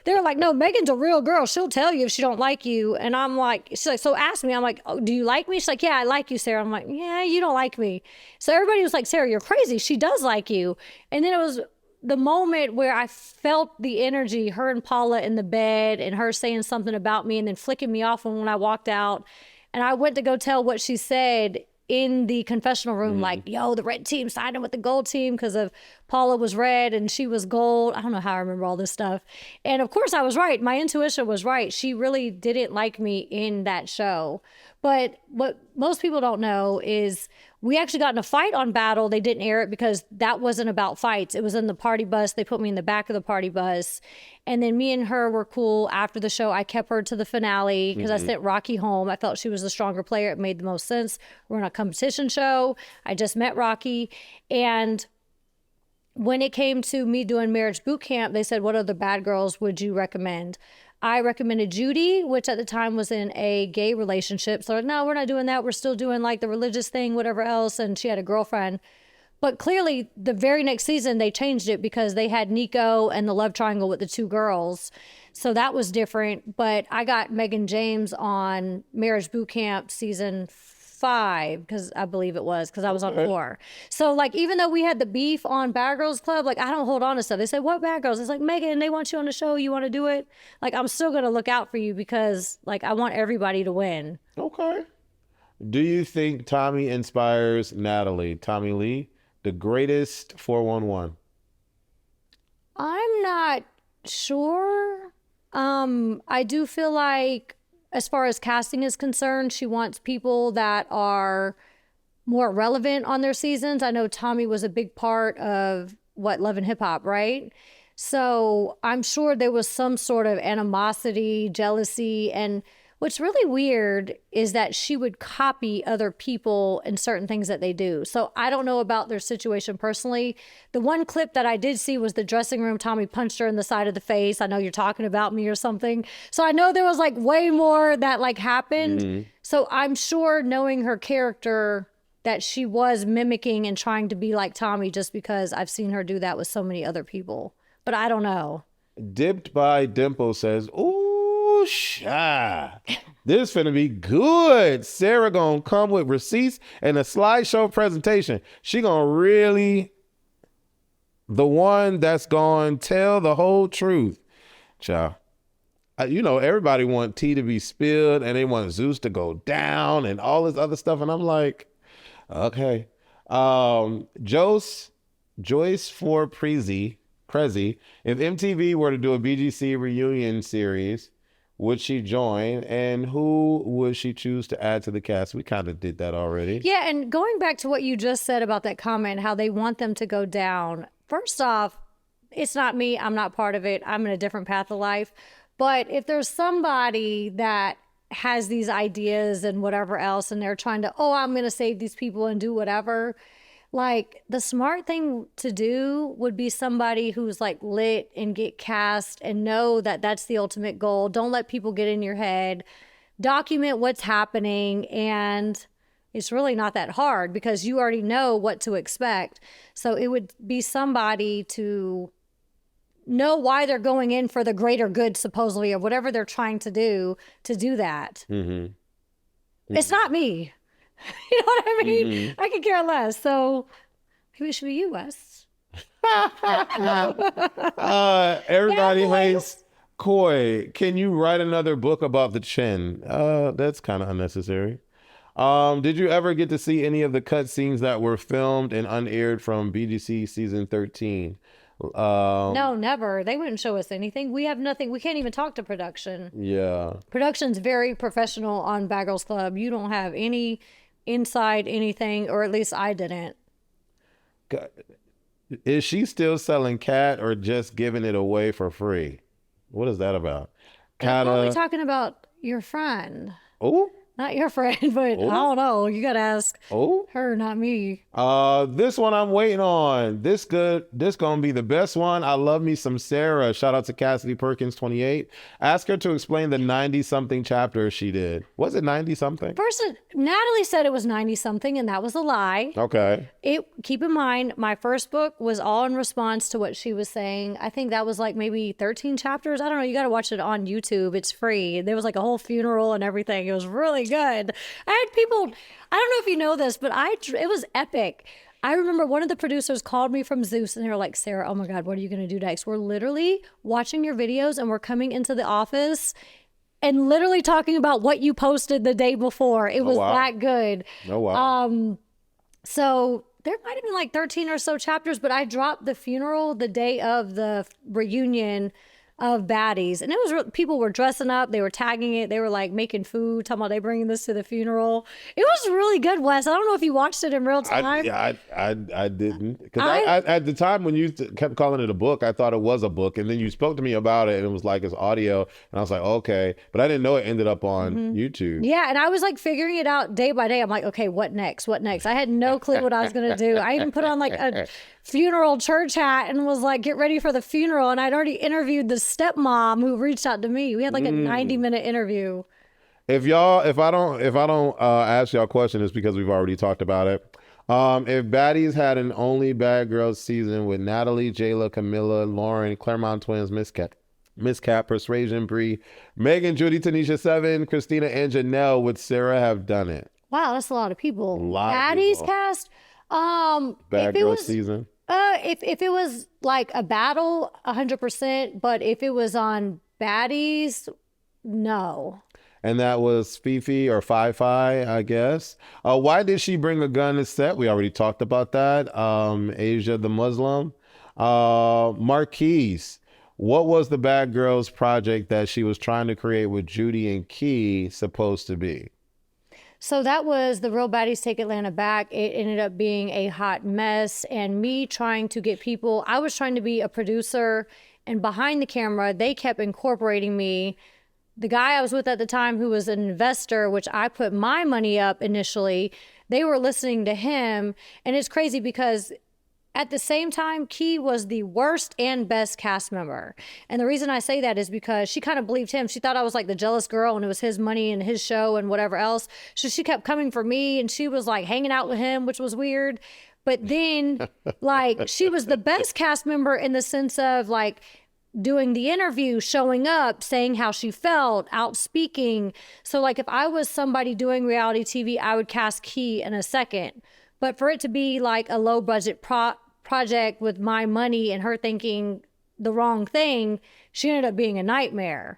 they were like, no, Megan's a real girl, she'll tell you if she don't like you. And I'm like, she's like, so ask me. I'm like, oh, do you like me? She's like, yeah, I like you, Sarah. I'm like, yeah, you don't like me. So everybody was like, Sarah, you're crazy, she does like you. And then it was the moment where I felt the energy, her and Paula in the bed and her saying something about me and then flicking me off when I walked out. And I went to go tell what she said in the confessional room, like, yo, the red team siding with the gold team because of Paula was red and she was gold. I don't know how I remember all this stuff. And of course I was right. My intuition was right. She really didn't like me in that show. But what most people don't know is we actually got in a fight on Battle. They didn't air it because that wasn't about fights. It was in the party bus. They put me in the back of the party bus. And then me and her were cool after the show. I kept her to the finale because I sent Rocky home. I felt she was the stronger player. It made the most sense. We're on a competition show. I just met Rocky. And when it came to me doing marriage boot camp, they said, what other bad girls would you recommend? I recommended Judy, which at the time was in a gay relationship. So no, we're not doing that. We're still doing like the religious thing, whatever else. And she had a girlfriend. But clearly the very next season, they changed it because they had Nico and the love triangle with the two girls. So that was different. But I got Megan James on Marriage Boot Camp season 5, because I believe it was, because I was on 4. So like, even though we had the beef on Bad Girls Club, like I don't hold on to stuff. They said, what Bad Girls? It's like, Megan, they want you on the show, you want to do it? Like, I'm still gonna look out for you because like I want everybody to win. Okay. Do you think Tommy inspires Natalie? Tommy Lee, the greatest 411? I'm not sure. I do feel like as far as casting is concerned, she wants people that are more relevant on their seasons. I know Tommy was a big part of Love and Hip Hop, right? So I'm sure there was some sort of animosity, jealousy, and what's really weird is that she would copy other people and certain things that they do. So I don't know about their situation personally. The one clip that I did see was the dressing room. Tommy punched her in the side of the face. I know you're talking about me or something. So I know there was like way more that like happened. So I'm sure, knowing her character, that she was mimicking and trying to be like Tommy, just because I've seen her do that with so many other people. But I don't know. Dipped by Dimple says, ooh, shy. This finna be good. Sarah gonna come with receipts and a slideshow presentation. She gonna really, the one that's gonna tell the whole truth. Child. You know, everybody want tea to be spilled and they want Zeus to go down and all this other stuff. And I'm like, okay. Joyce for Prezi, if MTV were to do a BGC reunion series, would she join, and who would she choose to add to the cast? We kind of did that already. Yeah, and going back to what you just said about that comment, how they want them to go down. First off, it's not me. I'm not part of it. I'm in a different path of life. But if there's somebody that has these ideas and whatever else, and they're trying to, oh, I'm going to save these people and do whatever, like the smart thing to do would be somebody who's like lit and get cast and know that that's the ultimate goal. Don't let people get in your head. Document what's happening, and it's really not that hard because you already know what to expect. So it would be somebody to know why they're going in for the greater good, supposedly, or whatever they're trying to do that. It's not me. You know what I mean? I could care less. So maybe it should be you, Wes. Everybody Yeah, hates Koi. Can you write another book about the chin? That's kind of unnecessary. Did you ever get to see any of the cut scenes that were filmed and unaired from BGC season 13? No, never. They wouldn't show us anything. We have nothing. We can't even talk to production. Yeah. Production's very professional on Bad Girls Club. You don't have any inside anything, or at least I didn't. Is she still selling cat or just giving it away for free? What is that about? Why are we talking about your friend? Oh, Not your friend, but I don't know. You got to ask her, not me. This one I'm waiting on. This gonna be the best one. I love me some Sarah. Shout out to Cassidy Perkins 28. Ask her to explain the 90-something chapter she did. Was it 90-something? First, Natalie said it was 90-something, and that was a lie. Okay. Keep in mind, my first book was all in response to what she was saying. I think that was like maybe 13 chapters. I don't know. You got to watch it on YouTube. It's free. There was like a whole funeral and everything. It was really good. I had people, I don't know if you know this, but it was epic. I remember one of the producers called me from Zeus and they were like, Sarah, oh my God, what are you going to do next? We're literally watching your videos and we're coming into the office and literally talking about what you posted the day before. It was that good. Oh, wow. So there might have been like 13 or so chapters, but I dropped the funeral the day of the reunion of Baddies, and it was people were dressing up, they were tagging it, they were like making food, talking about they bringing this to the funeral. It was really good, Wes. I don't know if you watched it in real time. I didn't, because I at the time when you kept calling it a book, I thought it was a book, and then you spoke to me about it, and it was like it's audio, and I was like, okay, but I didn't know it ended up on YouTube. Yeah, and I was like figuring it out day by day. I'm like, okay, what next? What next? I had no clue what I was gonna do. I even put on like a funeral church hat and was like, get ready for the funeral. And I'd already interviewed the stepmom who reached out to me. We had like a 90-minute interview. If I don't ask y'all a question, it's because we've already talked about it. If Baddies had an only Bad Girls season with Natalie, Jayla, Camilla, Lauren, Claremont Twins, Miss Cat, Persuasion, Bree, Megan, Judy, Tanisha, Seven, Christina, and Janelle, would Sarah have done it? Wow, that's a lot of people. Baddies people. Cast. Bad Girls season. If it was like a battle, 100%. But if it was on Baddies, no. And that was Fifi or Fi, I guess. Why did she bring a gun to set? We already talked about that. Asia the Muslim. Marquise. What was the Bad Girls project that she was trying to create with Judy and Key supposed to be? So that was the Real Baddies Take Atlanta Back. It ended up being a hot mess, and me trying to get people, I was trying to be a producer, and behind the camera, they kept incorporating me. The guy I was with at the time, who was an investor, which I put my money up initially, they were listening to him. And it's crazy because at the same time, Key was the worst and best cast member. And the reason I say that is because she kind of believed him. She thought I was like the jealous girl and it was his money and his show and whatever else. So she kept coming for me and she was like hanging out with him, which was weird. But then like she was the best cast member in the sense of like doing the interview, showing up, saying how she felt, out speaking. So like if I was somebody doing reality TV, I would cast Key in a second. But for it to be like a low budget project with my money and her thinking the wrong thing, she ended up being a nightmare.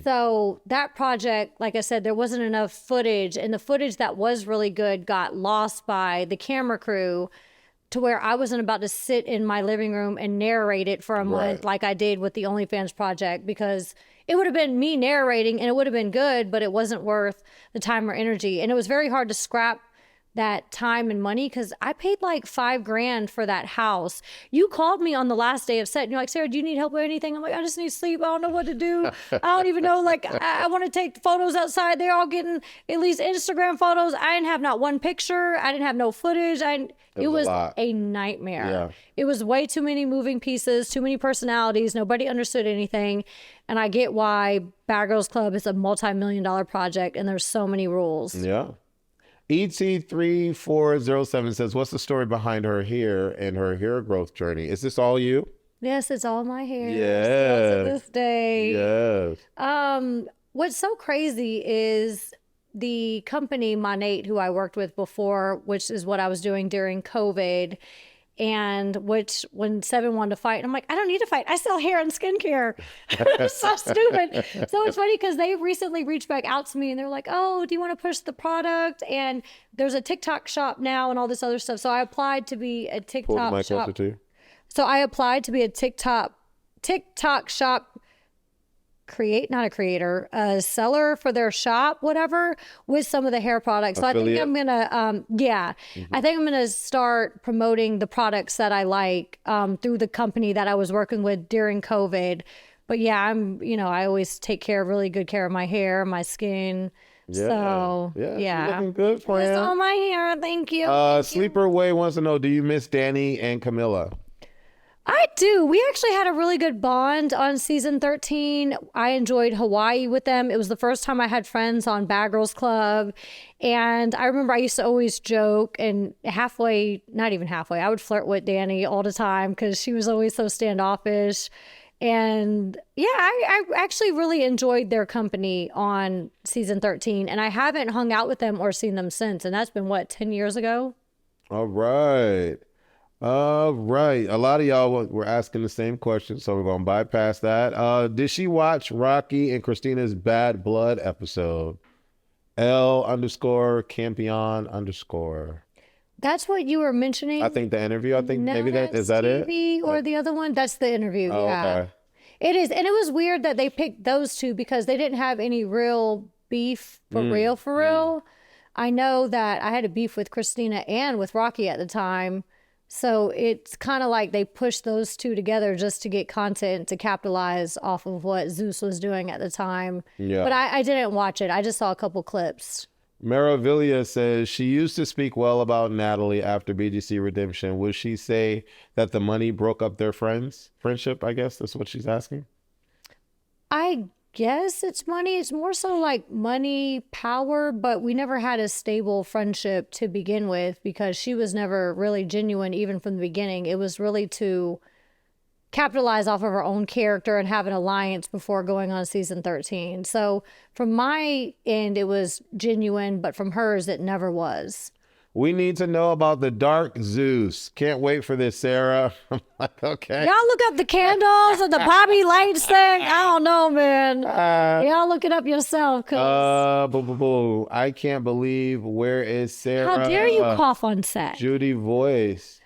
So that project, like I said, there wasn't enough footage, and the footage that was really good got lost by the camera crew to where I wasn't about to sit in my living room and narrate it for a month like I did with the OnlyFans project, because it would have been me narrating and it would have been good, but it wasn't worth the time or energy. And it was very hard to scrap that time and money because I paid like $5,000 for that house. You called me on the last day of set and you're like, Sarah, do you need help with anything? I'm like, I just need sleep. I don't know what to do. I don't even know. Like, I want to take photos outside. They're all getting at least Instagram photos. I didn't have not one picture. I didn't have no footage. It was a nightmare. Yeah. It was way too many moving pieces, too many personalities. Nobody understood anything. And I get why Bad Girls Club is a multi-million-dollar project and there's so many rules. Yeah. ET3407 says, what's the story behind her hair and her hair growth journey? Is this all you? Yes, it's all my hair. Yes. To this day. Yes. What's so crazy is the company, Monate, who I worked with before, which is what I was doing during COVID, and which when Seven wanted to fight, I'm like, I don't need to fight. I sell hair and skincare. It's so stupid. So it's funny because they recently reached back out to me and they're like, oh, do you want to push the product? And there's a TikTok shop now and all this other stuff. So I applied to be a TikTok shop. So I applied to be a TikTok shop a seller for their shop, whatever, with some of the hair products. So Affiliate. I think I'm gonna, I think I'm gonna start promoting the products that I like through the company that I was working with during COVID. But yeah, I always take really good care of my hair, my skin. Yeah. So yeah. yeah. You're looking good, friend. It's all my hair. Thank you. Sleeper Way wants to know, do you miss Danny and Camilla? I do. We actually had a really good bond on season 13. I enjoyed Hawaii with them. It was the first time I had friends on Bad Girls Club. And I remember I used to always joke and not even halfway, I would flirt with Danny all the time because she was always so standoffish. And yeah, I actually really enjoyed their company on season 13. And I haven't hung out with them or seen them since. And that's been, 10 years ago? All right. All right. A lot of y'all were asking the same question, so we're going to bypass that. Did she watch Rocky and Christina's Bad Blood episode? L_Campion_. That's what you were mentioning? I think the interview. I think No, maybe is that TV it? or the other one? That's the interview. Oh, yeah. okay. It is. And it was weird that they picked those two because they didn't have any real beef for real. I know that I had a beef with Christina and with Rocky at the time. So it's kind of like they pushed those two together just to get content to capitalize off of what Zeus was doing at the time. Yeah. But I didn't watch it. I just saw a couple clips. Maravilia says she used to speak well about Natalie after BGC Redemption. Would she say that the money broke up their friendship? I guess that's what she's asking. I guess it's money. It's more so like money, power, but we never had a stable friendship to begin with because she was never really genuine even from the beginning. It was really to capitalize off of her own character and have an alliance before going on season 13. So from my end, it was genuine, but from hers, it never was. We need to know about the Dark Zeus. Can't wait for this, Sarah. I'm like, okay. Y'all look up the candles and the Bobby lights thing. I don't know, man. Y'all look it up yourself. I can't believe. Where is Sarah? How dare you cough on set? Judy voice.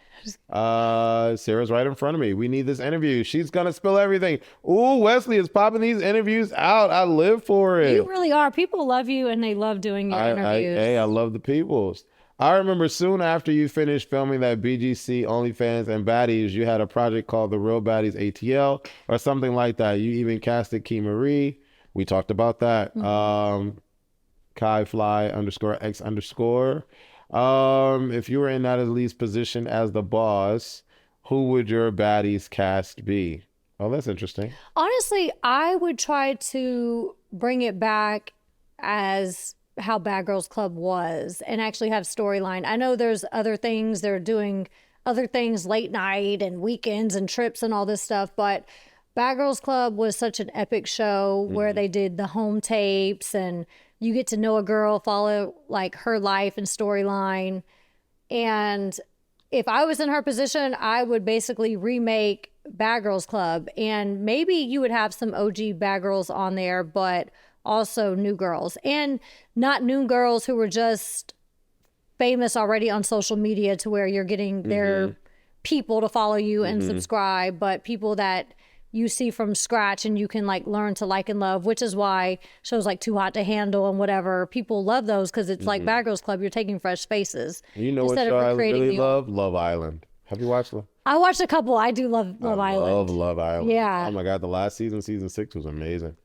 Sarah's right in front of me. We need this interview. She's gonna spill everything. Ooh, Wesley is popping these interviews out. I live for it. You really are. People love you and they love doing your interviews. I love the peoples. I remember soon after you finished filming that BGC, OnlyFans, and Baddies, you had a project called The Real Baddies ATL or something like that. You even casted Key Marie. We talked about that. Kai Fly _X_. If you were in Natalie's position as the boss, who would your Baddies cast be? Oh, that's interesting. Honestly, I would try to bring it back as how Bad Girls Club was and actually have storyline. I know there's other things. They're doing other things late night and weekends and trips and all this stuff, but Bad Girls Club was such an epic show where they did the home tapes and you get to know a girl, follow like her life and storyline. And if I was in her position, I would basically remake Bad Girls Club and maybe you would have some OG Bad Girls on there, but also new girls and not new girls who were just famous already on social media to where you're getting their people to follow you and subscribe, but people that you see from scratch and you can like learn to like and love, which is why shows like Too Hot to Handle and whatever, people love those because it's like Bad Girls Club. You're taking fresh faces. You know what show I really love? Love Island. Have you watched Love? I watched a couple. I do love Love Island. Love Love Island. Yeah. Oh my God, the last season 6 was amazing.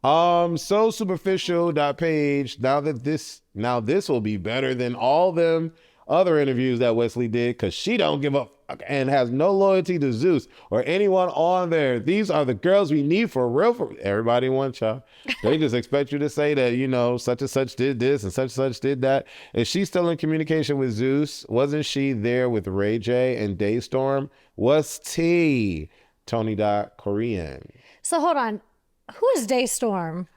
So superficial.page. Now this will be better than all them other interviews that Wesley did because she don't give up and has no loyalty to Zeus or anyone on there. These are the girls we need for real. For everybody wants y'all. They just expect you to say that, you know, such and such did this and such did that. Is she still in communication with Zeus? Wasn't she there with Ray J and Daystorm? What's T? Tony Korean. So hold on. Who is Daystorm?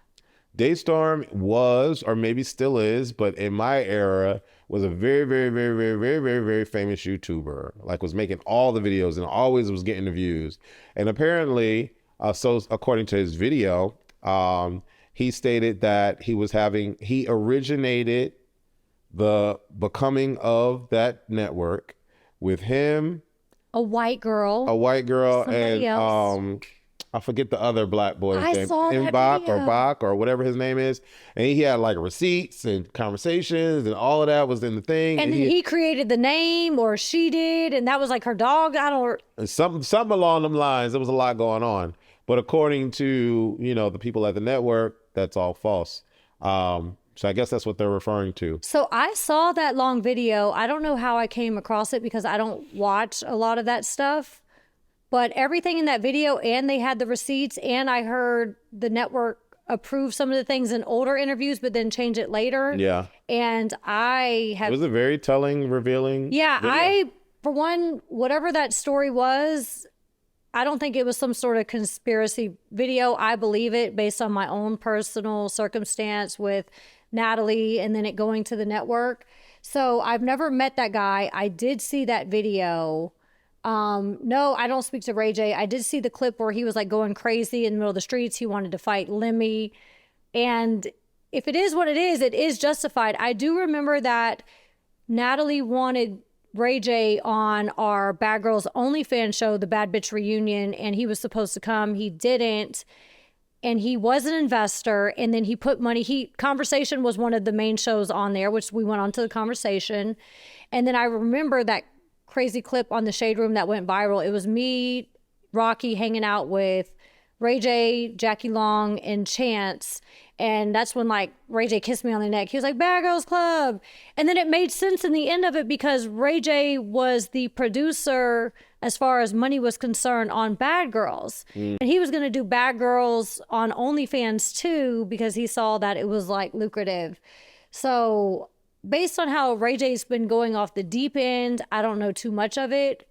Daystorm was, or maybe still is, but in my era, was a very, very, very, very, very, very, very famous YouTuber. Like was making all the videos and always was getting the views. And apparently, so according to his video, he stated that he originated the becoming of that network with him, a white girl, and else. I forget the other black boy's name, Mbach or Bach or whatever his name is. And he had like receipts and conversations and all of that was in the thing. And then he created the name, or she did, and that was like her dog. Something along them lines. There was a lot going on. But according to, you know, the people at the network, that's all false. So I guess that's what they're referring to. So I saw that long video. I don't know how I came across it because I don't watch a lot of that stuff. But everything in that video, and they had the receipts, and I heard the network approve some of the things in older interviews, but then change it later. Yeah. And it was a very telling, revealing. Yeah, video. For one, whatever that story was, I don't think it was some sort of conspiracy video. I believe it based on my own personal circumstance with Natalie and then it going to the network. So I've never met that guy. I did see that video. No, I don't speak to Ray J. I did see the clip where he was like going crazy in the middle of the streets. He wanted to fight Lemmy. And if it is what it is justified. I do remember that Natalie wanted Ray J on our Bad Girls OnlyFans show, the Bad Bitch Reunion, and he was supposed to come. He didn't. And he was an investor, and then he put money. Conversation was one of the main shows on there, which we went on to the Conversation. And then I remember that crazy clip on the Shade Room that went viral. It was me, Rocky, hanging out with Ray J, Jackie Long, and Chance. And that's when like Ray J kissed me on the neck. He was like, Bad Girls Club. And then it made sense in the end of it because Ray J was the producer as far as money was concerned on Bad Girls. And he was going to do Bad Girls on OnlyFans too because he saw that it was like lucrative. So based on how Ray J's been going off the deep end, I don't know too much of it,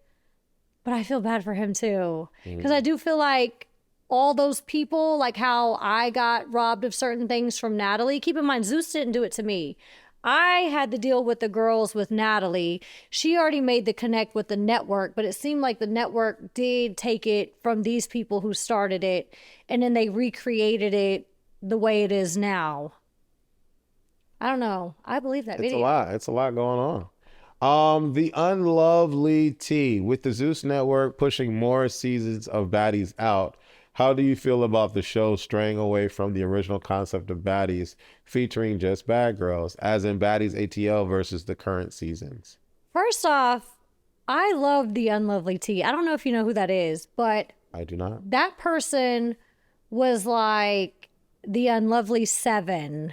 but I feel bad for him too. Because I do feel like all those people, like how I got robbed of certain things from Natalie. Keep in mind, Zeus didn't do it to me. I had to deal with the girls with Natalie. She already made the connect with the network, but it seemed like the network did take it from these people who started it, and then they recreated it the way it is now. I don't know. I believe that video. It's a lot going on. The Unlovely T, with the Zeus Network pushing more seasons of Baddies out. How do you feel about the show straying away from the original concept of Baddies, featuring just bad girls, as in Baddies ATL versus the current seasons? First off, I love the Unlovely T. I don't know if you know who that is, but I do not. That person was like the Unlovely 7,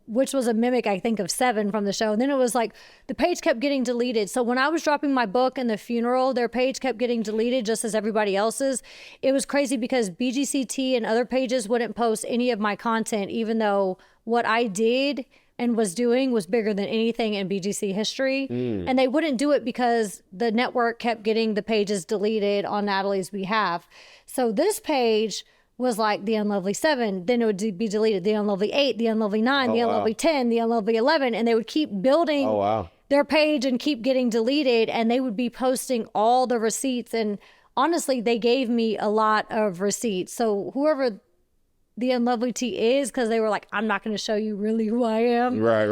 which was a mimic, I think, of 7 from the show. And then it was like the page kept getting deleted. So when I was dropping my book and the funeral, their page kept getting deleted just as everybody else's. It was crazy because BGCT and other pages wouldn't post any of my content, even though what I did and was doing was bigger than anything in BGC history. And they wouldn't do it because the network kept getting the pages deleted on Natalie's behalf. So this page was like the Unlovely 7, then it would be deleted, the Unlovely 8, the Unlovely 9, the Unlovely 10, the Unlovely 11, and they would keep building their page and keep getting deleted, and they would be posting all the receipts, and honestly, they gave me a lot of receipts. So whoever the Unlovely T is, because they were like, I'm not going to show you really who I am. Right.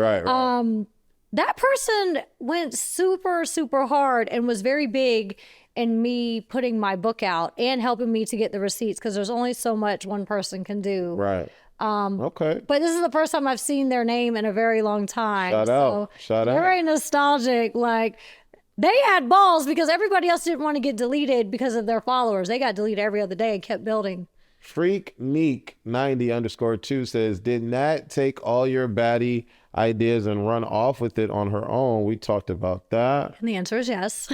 That person went super, super hard and was very big in me putting my book out and helping me to get the receipts because there's only so much one person can do. Right. Okay. But this is the first time I've seen their name in a very long time. Shout out. Shout out. Very nostalgic. Like, they had balls because everybody else didn't want to get deleted because of their followers. They got deleted every other day and kept building. Freak Neek 90_2 says, did Nat take all your baddie ideas and run off with it on her own? We talked about that. And the answer is yes.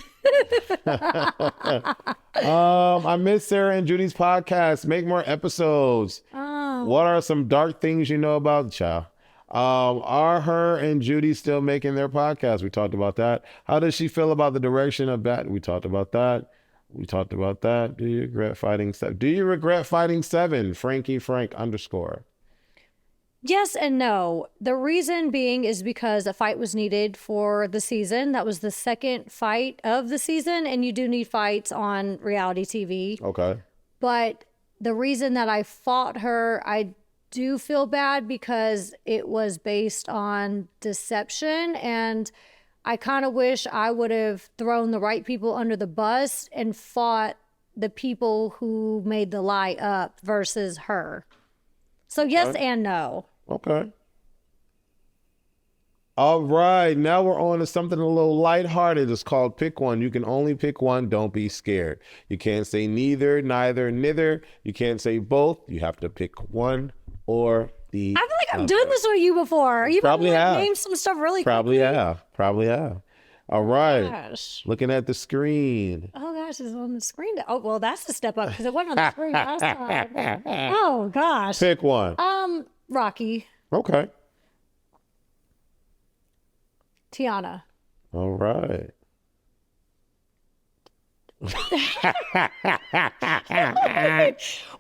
I miss Sarah and Judy's podcast. Make more episodes. Oh. What are some dark things you know about the child? Are her and Judy still making their podcast? We talked about that. How does she feel about the direction of that? We talked about that. We talked about that. Do you regret fighting seven? Do you regret fighting seven? Frankie Frank _. Yes and no. The reason being is because a fight was needed for the season. That was the second fight of the season, and you do need fights on reality TV. Okay. But the reason that I fought her, I do feel bad because it was based on deception, and I kind of wish I would have thrown the right people under the bus and fought the people who made the lie up versus her. So yes and no. Okay. All right. Now we're on to something a little lighthearted. It's called Pick One. You can only pick one. Don't be scared. You can't say neither, neither, neither. You can't say both. You have to pick one or the I feel like I've done this with you before. You probably have. Name some stuff really Probably quickly. have. Probably have. All right. Gosh. Looking at the screen. Oh gosh, it's on the screen. Oh well, that's a step up because it wasn't on the screen last time. Oh gosh. Pick one. Rocky. Okay. Tiana. All right. Wait,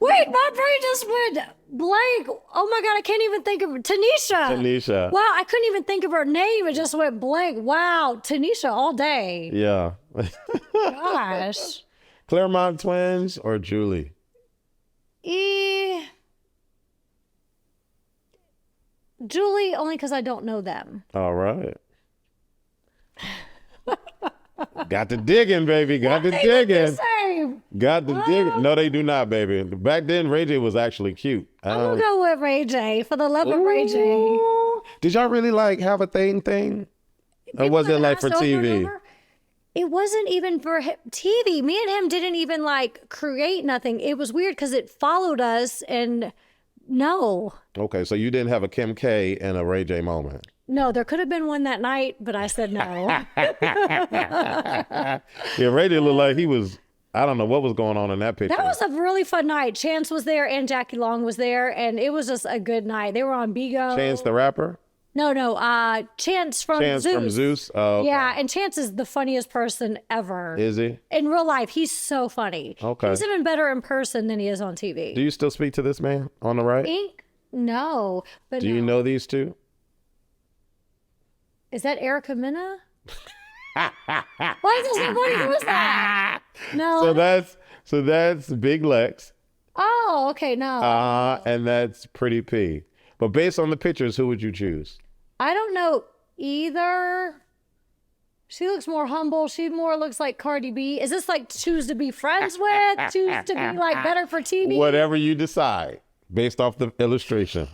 my brain just went blank. Oh my god, I can't even think of her. Tanisha. Wow, I couldn't even think of her name. It just went blank. Wow, Tanisha all day. Yeah. Gosh. Claremont twins or Julie? Julie, only because I don't know them. All right. Got to digging, baby. Got to digging. Got to digging. No, they do not, baby. Back then, Ray J was actually cute. I'm going to go with Ray J for the love of Ray J. Did y'all really like have a thing? Or was it like for TV? It wasn't even for TV. Me and him didn't even like create nothing. It was weird because it followed us and no. Okay, so you didn't have a Kim K and a Ray J moment. No, there could have been one that night, but I said no. Yeah, Ray J looked like he was, I don't know what was going on in that picture. That was a really fun night. Chance was there and Jackie Long was there, and it was just a good night. They were on Bigo. Chance the rapper? No, Chance from Zeus. Chance from Zeus? Oh, okay. Yeah, and Chance is the funniest person ever. Is he? In real life, he's so funny. Okay. He's even better in person than he is on TV. Do you still speak to this man on the right? No. But Do you know these two? Is that Erica Mena? Why is this so funny? Who is that? No. So that's Big Lex. Oh, okay, no. And that's Pretty P. But based on the pictures, who would you choose? I don't know either. She looks more humble. She more looks like Cardi B. Is this like choose to be friends with? Choose to be like better for TV? Whatever you decide, based off the illustration.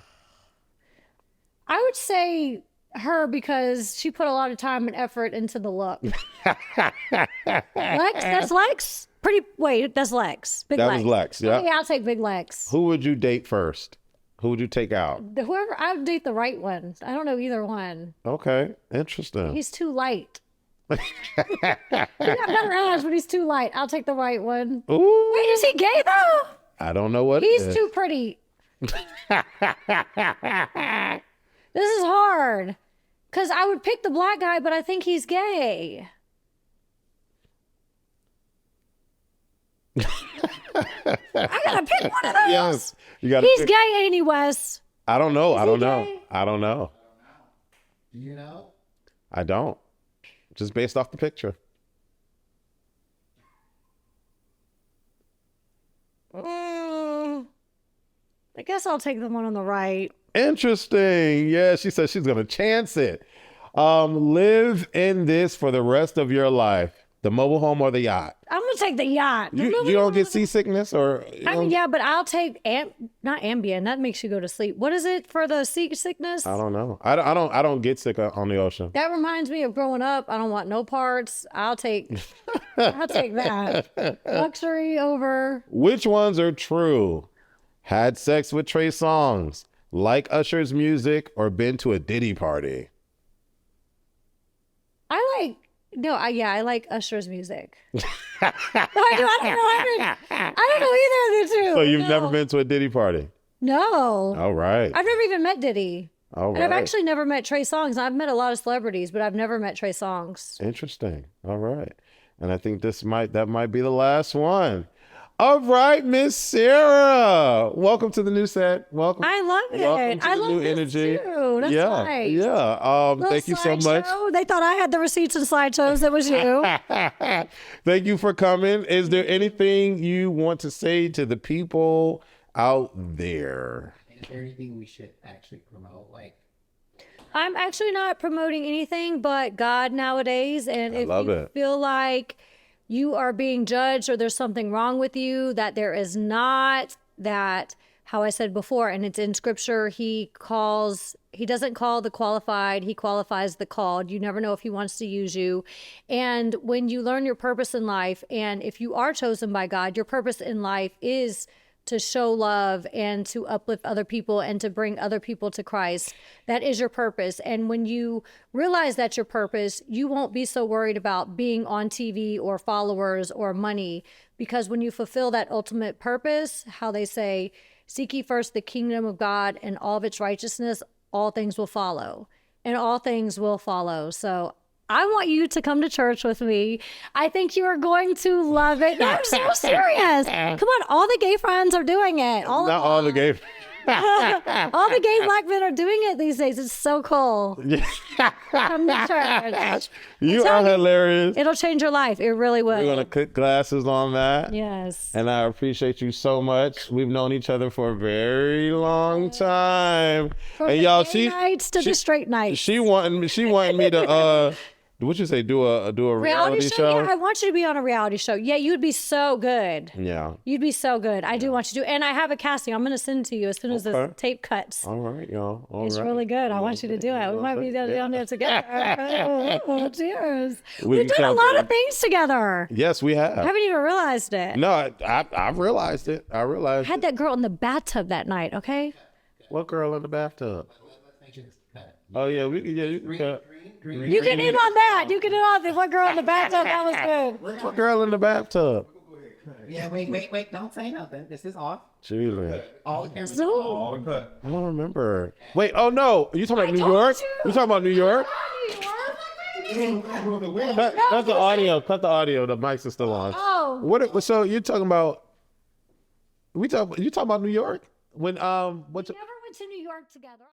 I would say her because she put a lot of time and effort into the look. Lex? That's Lex? That's Lex. Big Lex. That was Lex, yeah. Okay, I'll take Big Lex. Who would you date first? Who would you take out? Whoever, I would date the right one. I don't know either one. Okay, interesting. He's too light. He got better eyes, but he's too light. I'll take the right one. Ooh. Wait, is he gay though? I don't know what He's too pretty. This is hard. Because I would pick the black guy, but I think he's gay. I gotta pick one of those. Yes, you gotta. He's gay, ain't he, Wes? I don't know. Is I don't he know. gay? I don't know. Do you know? I don't. Just based off the picture. I guess I'll take the one on the right. Interesting. Yeah, she said she's gonna chance it. Live in this for the rest of your life. The mobile home or the yacht? I'm gonna take the yacht. You don't get seasickness or? I mean, yeah, but I'll take not Ambien. That makes you go to sleep. What is it for the seasickness? I don't know. I don't get sick on the ocean. That reminds me of growing up. I don't want no parts. I'll take that. Luxury over. Which ones are true? Had sex with Trey Songz, like Usher's music, or been to a Diddy party? I like Usher's music. No, I don't know either of the two. So you've never been to a Diddy party? No. All right. I've never even met Diddy. All right. And I've actually never met Trey Songz. I've met a lot of celebrities, but I've never met Trey Songz. Interesting. All right. And I think that might be the last one. All right, Miss Sarah. Welcome to the new set. Welcome. I love it. Welcome to I the love new this energy. too. That's Yeah. nice. Yeah. Thank you so much. They thought I had the receipts and slideshows. It was you. Thank you for coming. Is there anything you want to say to the people out there? Is there anything we should actually promote? Like, I'm actually not promoting anything but God nowadays. And if you feel like you are being judged or there's something wrong with you, that there is not, that, how I said before, and it's in scripture, he doesn't call the qualified, he qualifies the called. You never know if he wants to use you. And when you learn your purpose in life, and if you are chosen by God, your purpose in life is to show love and to uplift other people and to bring other people to Christ. That is your purpose. And when you realize that's your purpose, you won't be so worried about being on TV or followers or money, because when you fulfill that ultimate purpose, how they say, seek ye first the kingdom of God and all of its righteousness, all things will follow. And all things will follow. So I want you to come to church with me. I think you are going to love it. No, I'm so serious. Come on, all the gay friends are doing it. Not all the gay. All the gay black men are doing it these days. It's so cool. Come to church. You are hilarious. It'll change your life. It really will. We're going to put glasses on that. Yes. And I appreciate you so much. We've known each other for a very long time. From and the y'all, gay nights to the straight nights. She wanted me to what'd you say? Do a reality show? Yeah, I want you to be on a reality show. Yeah, you'd be so good. Yeah. You'd be so good. I do want you to. And I have a casting. I'm going to send it to you as soon as the tape cuts. All right, y'all. It's really good. I want you to do it. We might be down there together. Oh, cheers. We've done a lot of things together. Yes, we have. I haven't even realized it. No, I've realized it. I had that girl in the bathtub that night, okay? What girl in the bathtub? Oh, yeah. You can cut. You get in on that. You get in on that. What girl in the bathtub? That was good. What girl in the bathtub? yeah, wait. Don't say nothing. This is off. Julie. All the cameras. I don't remember. Wait, oh no. You talking about New York? You talking about New York? Cut the audio. Cut the audio. The mics are still on. Oh. So you're talking about, you talking about New York? When, We never went to New York together.